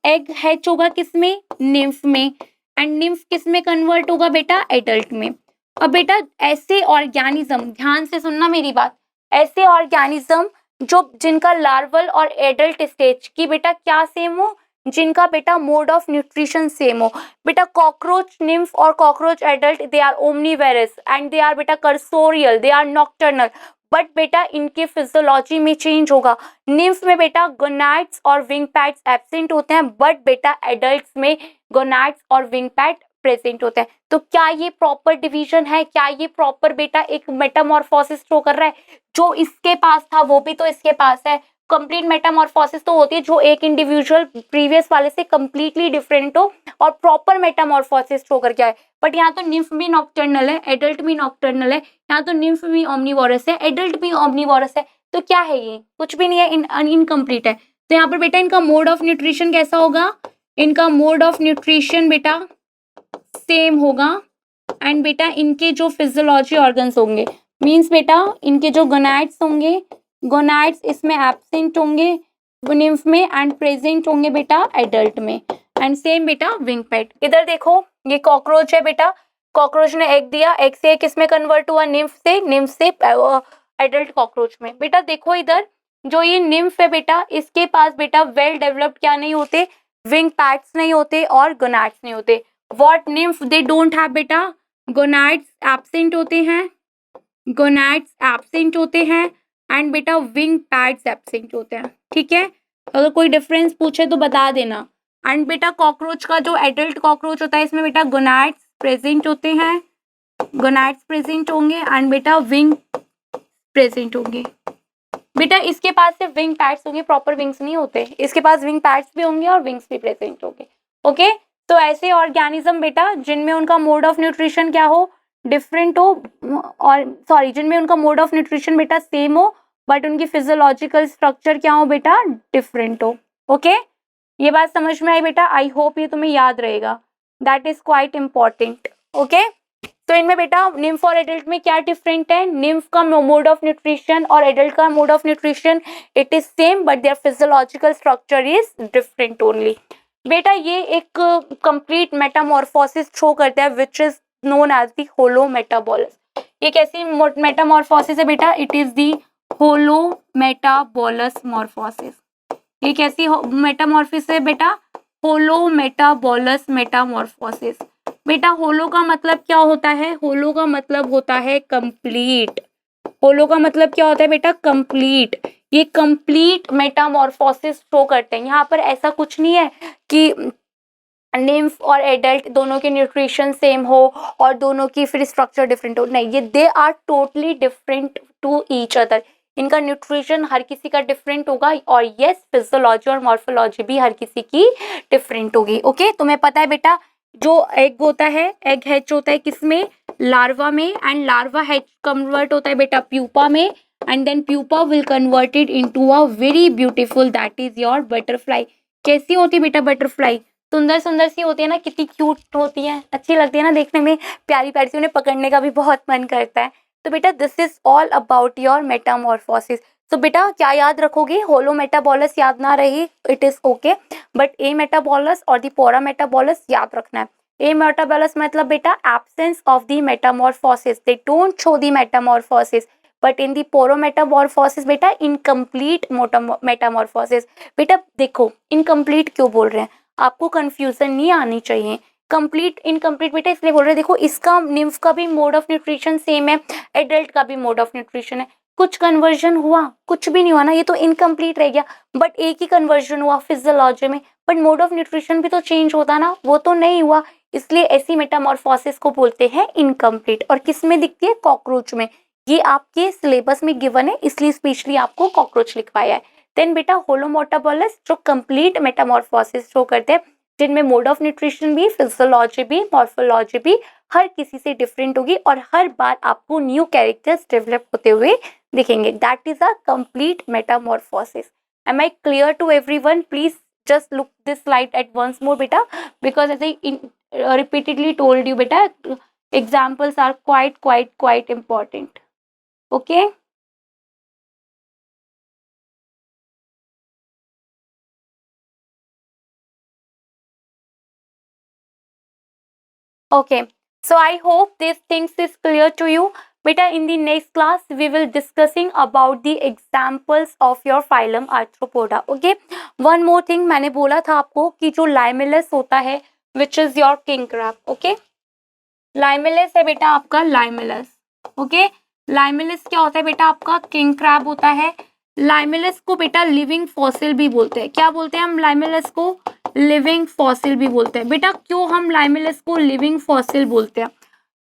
एग हैच होगा किसमें, निम्फ में, एंड निम्फ किस में कन्वर्ट होगा बेटा, एडल्ट में। अब बेटा ऐसे ऑर्गेनिज्म, ध्यान से सुनना मेरी बात, ऐसे ऑर्गेनिज्म जो जिनका लार्वल और एडल्ट स्टेज की बेटा क्या सेम हो, जिनका बेटा मोड ऑफ न्यूट्रिशन सेम हो। बेटा कॉकरोच निम्फ और cockroach adult they are omnivorous and they are बेटा cursorial, they are nocturnal, but बेटा इनके फिजियोलॉजी में चेंज होगा। निम्फ में बेटा गोनाड्स और विंग पैड्स एब्सेंट होते हैं, बट बेटा एडल्ट्स में गोनाड्स और विंग पैड प्रेजेंट होते हैं। तो क्या ये प्रॉपर डिवीजन है, क्या ये प्रॉपर बेटा एक मेटामॉर्फोसिस शो कर रहा है, जो इसके पास था वो भी तो इसके पास है। कंप्लीट मेटामॉर्फोसिस तो होती है जो एक इंडिविजुअल प्रीवियस वाले से कंप्लीटली डिफरेंट हो और प्रॉपर मेटामॉर्फोसिस शो करके आए। बट यहाँ तो निम्फ भी नॉक्टर्नल है, एडल्ट भी नॉक्टर्नल है, यहाँ तो निम्फ भी ओमनीवोरस है, एडल्ट भी ओमनीवोरस है, तो क्या है ये, कुछ भी नहीं है, इनकम्प्लीट है। तो यहाँ पर बेटा इनका मोड ऑफ न्यूट्रिशन कैसा होगा, इनका मोड ऑफ न्यूट्रिशन बेटा सेम होगा, एंड बेटा इनके जो फिजियोलॉजी ऑर्गन्स होंगे, मीन्स बेटा इनके जो गोनाड्स होंगे, गोनाड्स इसमें एब्सेंट होंगे निम्फ में एंड प्रेजेंट होंगे बेटा एडल्ट में, एंड सेम बेटा विंग पैड। इधर देखो ये कॉकरोच है बेटा, कॉकरोच ने एग दिया, एग से किसमें कन्वर्ट हुआ, निम्फ से, निम्फ से एडल्ट कॉकरोच में। बेटा देखो इधर जो ये निम्फ है बेटा, इसके पास बेटा वेल डेवलप्ड क्या नहीं होते, विंग पैड्स नहीं होते और गोनाड्स नहीं होते। What nymph they don't have बेटा, गोनाड्स एब्सेंट होते हैं, गोनाड्स एब्सेंट होते हैं एंड बेटा विंग पैड्स एब्सेंट होते हैं, ठीक है। अगर कोई डिफरेंस पूछे तो बता देना। एंड बेटा कॉकरोच का जो एडल्ट कॉकरोच होता है इसमें बेटा गोनाड्स प्रेजेंट होते हैं, गोनाड्स प्रेजेंट होंगे एंड बेटा विंग प्रेजेंट होंगे। बेटा इसके पास सिर्फ विंग पैड्स होंगे, प्रॉपर विंग्स नहीं होते, इसके पास विंग पैड्स भी होंगे और विंग्स भी प्रेजेंट होंगे। ओके, तो ऐसे ऑर्गेनिज्म बेटा जिनमें उनका मोड ऑफ न्यूट्रिशन क्या हो, डिफरेंट हो, और सॉरी जिनमें उनका मोड ऑफ न्यूट्रिशन बेटा सेम हो बट उनकी फिजियोलॉजिकल स्ट्रक्चर क्या हो बेटा, डिफरेंट हो। ओके, ये बात समझ में आई बेटा? आई होप ये तुम्हें याद रहेगा, that is quite important. Okay, तो इनमें बेटा निम्फ और एडल्ट में क्या डिफरेंट है, निम्फ का मोड ऑफ न्यूट्रिशन और एडल्ट का mode of nutrition it is same but their physiological structure is different only. बेटा ये एक कंप्लीट मेटामॉर्फोसिस शो करता है which is known as the holometabolous. ये कैसी मेटामॉर्फोसिस है बेटा, it is the holometabolous morphosis. ये कैसी मेटामॉर्फिस है बेटा, होलो मेटाबोलस मेटामॉर्फोसिस। बेटा होलो का मतलब क्या होता है, होलो का मतलब होता है कंप्लीट, होलो का मतलब क्या होता है बेटा, कंप्लीट। ये कंप्लीट मेटामॉर्फोसिस शो करते हैं। यहाँ पर ऐसा कुछ नहीं है कि निम्फ और एडल्ट दोनों के न्यूट्रिशन सेम हो और दोनों की फिर स्ट्रक्चर डिफरेंट हो, नहीं, ये they are totally different to each other. इनका न्यूट्रिशन हर किसी का डिफरेंट होगा और यस फिजियोलॉजी और मॉर्फोलॉजी भी हर किसी की डिफरेंट होगी। ओके, तुम्हें पता है बेटा जो एग होता है, एग हैच होता है किसमें, लार्वा में, एंड लार्वा हैच कन्वर्ट होता है बेटा प्यूपा में, and then pupa will converted into a very beautiful that is your butterfly. कैसी होती है बेटा बटरफ्लाई, सुंदर सुंदर सी होती है ना, कितनी क्यूट होती है, अच्छी लगती है ना देखने में, प्यारी प्यारी सी, उन्हें पकड़ने का भी बहुत मन करता है। तो बेटा this is all about your Metamorphosis. तो बेटा क्या याद रखोगे, होलो मेटाबोलस याद ना रही it is okay, but A metabolous और दी पोरा मेटाबोलस याद रखना है। ए मेटाबोलस मतलब बेटा absence of the metamorphosis, they don't show the metamorphosis, but in the paurometamorphosis बेटा इनकम्प्लीट मेटामॉर्फोसिस। बेटा देखो इनकम्प्लीट क्यों बोल रहे हैं, आपको कंफ्यूजन नहीं आनी चाहिए। कंप्लीट इनकम्प्लीट बेटा इसलिए बोल रहे हैं, देखो इसका निम्फ का भी मोड ऑफ न्यूट्रिशन सेम है, एडल्ट का भी मोड ऑफ न्यूट्रिशन है, कुछ कन्वर्जन हुआ, कुछ भी नहीं हुआ ना, ये तो इनकम्प्लीट रह गया। बट एक ही कन्वर्जन हुआ फिजियोलॉजी में, बट मोड ऑफ न्यूट्रिशन भी तो चेंज होता ना, वो तो नहीं हुआ, इसलिए ऐसी मेटामॉर्फोसिस को बोलते हैं इनकम्प्लीट। और किस में दिखती है, कॉकरोच में। ये आपके सिलेबस में गिवन है इसलिए स्पेशली आपको कॉकरोच लिखवाया है। देन बेटा होलोमोटाबोलस जो कंप्लीट मेटामॉर्फोसिस शो करते हैं, जिनमें मोड ऑफ न्यूट्रिशन भी, फिजियोलॉजी भी, मॉर्फोलॉजी भी हर किसी से डिफरेंट होगी और हर बार आपको न्यू कैरेक्टर्स डेवलप होते हुए दिखेंगे। That is a complete metamorphosis. Am I clear to everyone? Please just look this slide at once more beta, because as I repeatedly told you beta, examples are quite important. Okay, okay, so I hope these things is clear to you beta. In the next class we will discussing about the examples of your phylum Arthropoda. Okay, one more thing, मैंने बोला था आपको कि जो लाइमेलस होता है which is your king crab. Okay, लाइमेलस है बेटा आपका लाइमेलस। ओके, लाइमेलस क्या होता है बेटा आपका, किंग क्रैब होता है। लाइमेलस को बेटा लिविंग फॉसिल भी बोलते हैं। क्या बोलते हैं हम लाइमेलस को, लिविंग फॉसिल भी बोलते हैं। बेटा क्यों हम लाइमेलस को लिविंग फॉसिल बोलते हैं,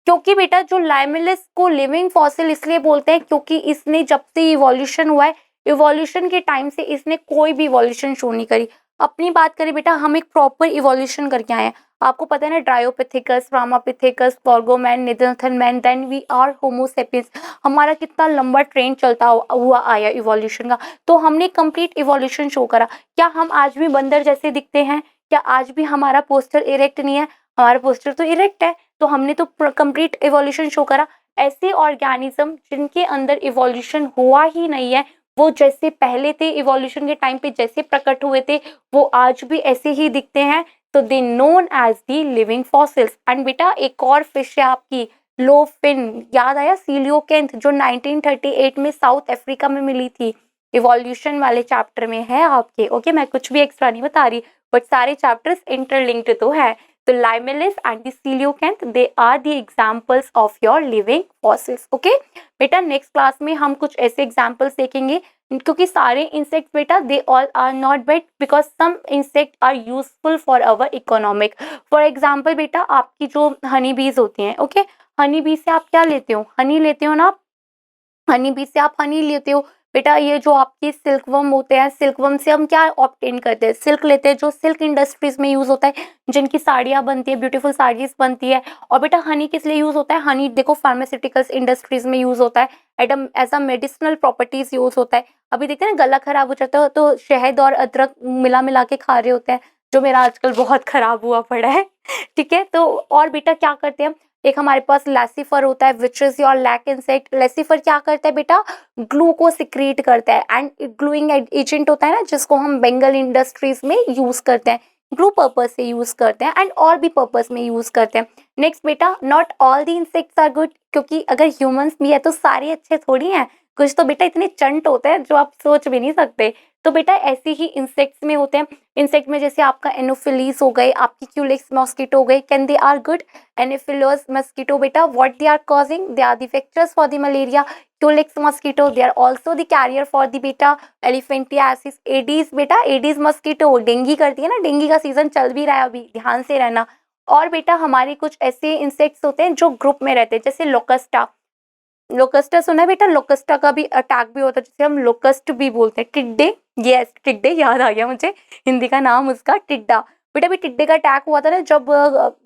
क्योंकि बेटा जो लाइमेलस को लिविंग फॉसिल इसलिए बोलते हैं क्योंकि इसने जब से इवोल्यूशन हुआ है, इवोल्यूशन के टाइम से इसने कोई भी इवोल्यूशन शो नहीं करी। अपनी बात करें बेटा, हम एक प्रॉपर इवोल्यूशन करके आए हैं। आपको पता है ना, ड्रायोपिथेकस, रामापिथेकस, पॉर्गोमैन, Neanderthal man, then we are Homo sapiens. हमारा कितना लंबा ट्रेन चलता हुआ आया इवोल्यूशन का, तो हमने कंप्लीट इवोल्यूशन शो करा। क्या हम आज भी बंदर जैसे दिखते हैं, क्या आज भी हमारा पोस्टर इरेक्ट नहीं है, हमारा पोस्टर तो इरेक्ट है, तो हमने तो कंप्लीट इवोल्यूशन शो करा। ऐसे ऑर्गेनिज्म जिनके अंदर इवोल्यूशन हुआ ही नहीं है, वो जैसे पहले थे इवोल्यूशन के टाइम पे जैसे प्रकट हुए थे, वो आज भी ऐसे ही दिखते हैं, तो they known as the living fossils. And बेटा एक और फिश है आपकी लोफिन, याद आया, सीलियोकेंथ, जो 1938 में साउथ अफ्रीका में मिली थी, इवोल्यूशन वाले चैप्टर में है आपके। ओके, मैं कुछ भी एक्स्ट्रा नहीं बता रही, बट सारे चैप्टर्स इंटरलिंक्ड तो है। तो Limulus and the coelacanth, they are the examples of your living fossils. Okay बेटा, नेक्स्ट क्लास में हम कुछ ऐसे एग्जांपल्स देखेंगे क्योंकि सारे इंसेक्ट्स बेटा they all are not bad because some insect are useful for our economic. For example बेटा आपकी जो हनी बीज होती हैं, ओके, हनी बीज से आप क्या लेते हो, हनी लेते हो ना आप, हनी बी से आप हनी लेते हो बेटा। ये जो आपके सिल्क वर्म होते हैं, सिल्क वर्म से हम क्या ऑब्टेन करते हैं, सिल्क लेते हैं जो सिल्क इंडस्ट्रीज में यूज होता है, जिनकी साड़ियाँ बनती है, ब्यूटीफुल साड़ीज बनती है। और बेटा हनी किस लिए यूज होता है, हनी देखो फार्मास्यूटिकल्स इंडस्ट्रीज में यूज होता है, एडम as a medicinal properties use होता है। अभी देखते हैं ना गला खराब हो जाता है तो शहद और अदरक मिला मिला के खा रहे होते हैं, जो मेरा आजकल बहुत खराब हुआ पड़ा है। ठीक है, तो और बेटा क्या करते हैं, एक हमारे पास लैसीफर होता है which is your lac insect. Laccifer क्या करता है बेटा, ग्लू को सिक्रीट करता है एंड ग्लूइंग एजेंट होता है ना, जिसको हम बेंगल इंडस्ट्रीज में यूज करते हैं, ग्लू पर्पज से यूज करते हैं एंड और भी पर्पज में यूज करते हैं। नेक्स्ट बेटा, not all the insects are good, क्योंकि अगर ह्यूमंस भी है तो सारे अच्छे थोड़ी हैं, कुछ तो बेटा इतने चंट होते हैं जो आप सोच भी नहीं सकते। तो बेटा ऐसे ही इंसेक्ट्स में होते हैं, इंसेक्ट में जैसे आपका एनोफिलीज हो गए, आपकी क्यूलिक्स मॉस्किटो हो गए, can they are good. Anopheles mosquito beta, what they are causing, they are the vectors for the malaria. Culex mosquito, they are also the carrier for the beta elephantiasis. Aedes बेटा, Aedes mosquito dinghy करती है ना, dinghy का season चल भी रहा है अभी, ध्यान से रहना। और बेटा हमारे कुछ ऐसे इंसेक्ट्स होते हैं जो ग्रुप में रहते हैं, जैसे लोकस्टा। लोकस्टा सुना है बेटा, लोकस्टा का भी अटैक भी होता है, जिसे हम लोकस्ट भी बोलते हैं, टिड्डे। यस टिड्डे, याद आ गया मुझे, हिंदी का नाम उसका टिड्डा। बेटा भी टिड्डे का अटैक हुआ था ना, जब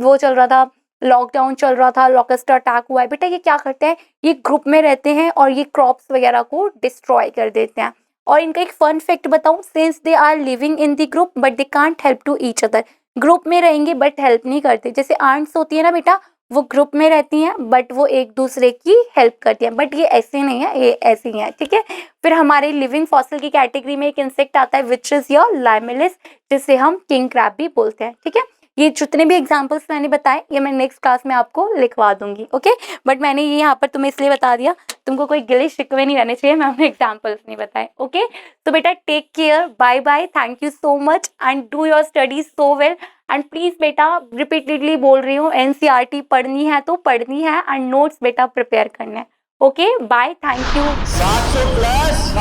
वो चल रहा था, लॉकडाउन चल रहा था, लोकस्ट अटैक हुआ है। बेटा ये क्या करते हैं, ये ग्रुप में रहते हैं और ये क्रॉप्स वगैरह को डिस्ट्रॉय कर देते हैं। और इनका एक फन फैक्ट बताऊं, since they are living in the group but they can't help to each other. Group में रहेंगे बट हेल्प नहीं करते, जैसे आंट्स होती है ना बेटा, वो ग्रुप में रहती हैं बट वो एक दूसरे की हेल्प करती हैं, बट ये ऐसे नहीं है, ये ऐसी हैं। ठीक है, फिर हमारे लिविंग फॉसिल की कैटेगरी में एक इंसेक्ट आता है विच इज योर लाइमेलिस, जिसे हम किंग क्रैब भी बोलते हैं। ठीक है, ये जितने भी एग्जाम्पल्स मैंने बताए ये मैं नेक्स्ट क्लास में आपको लिखवा दूंगी, ओके। बट मैंने ये यहाँ पर तुम्हें इसलिए बता दिया, तुमको कोई गिले शिकवे नहीं रहने चाहिए, मैं अपने एग्जाम्पल्स नहीं बताए, ओके। तो बेटा take care, bye bye, thank you so much and do your studies so well. And please बेटा रिपीटेडली बोल रही हूँ, एनसीईआरटी पढ़नी है तो पढ़नी है एंड नोट्स बेटा प्रिपेयर करना है, ओके। Bye, thank you. 700 प्लस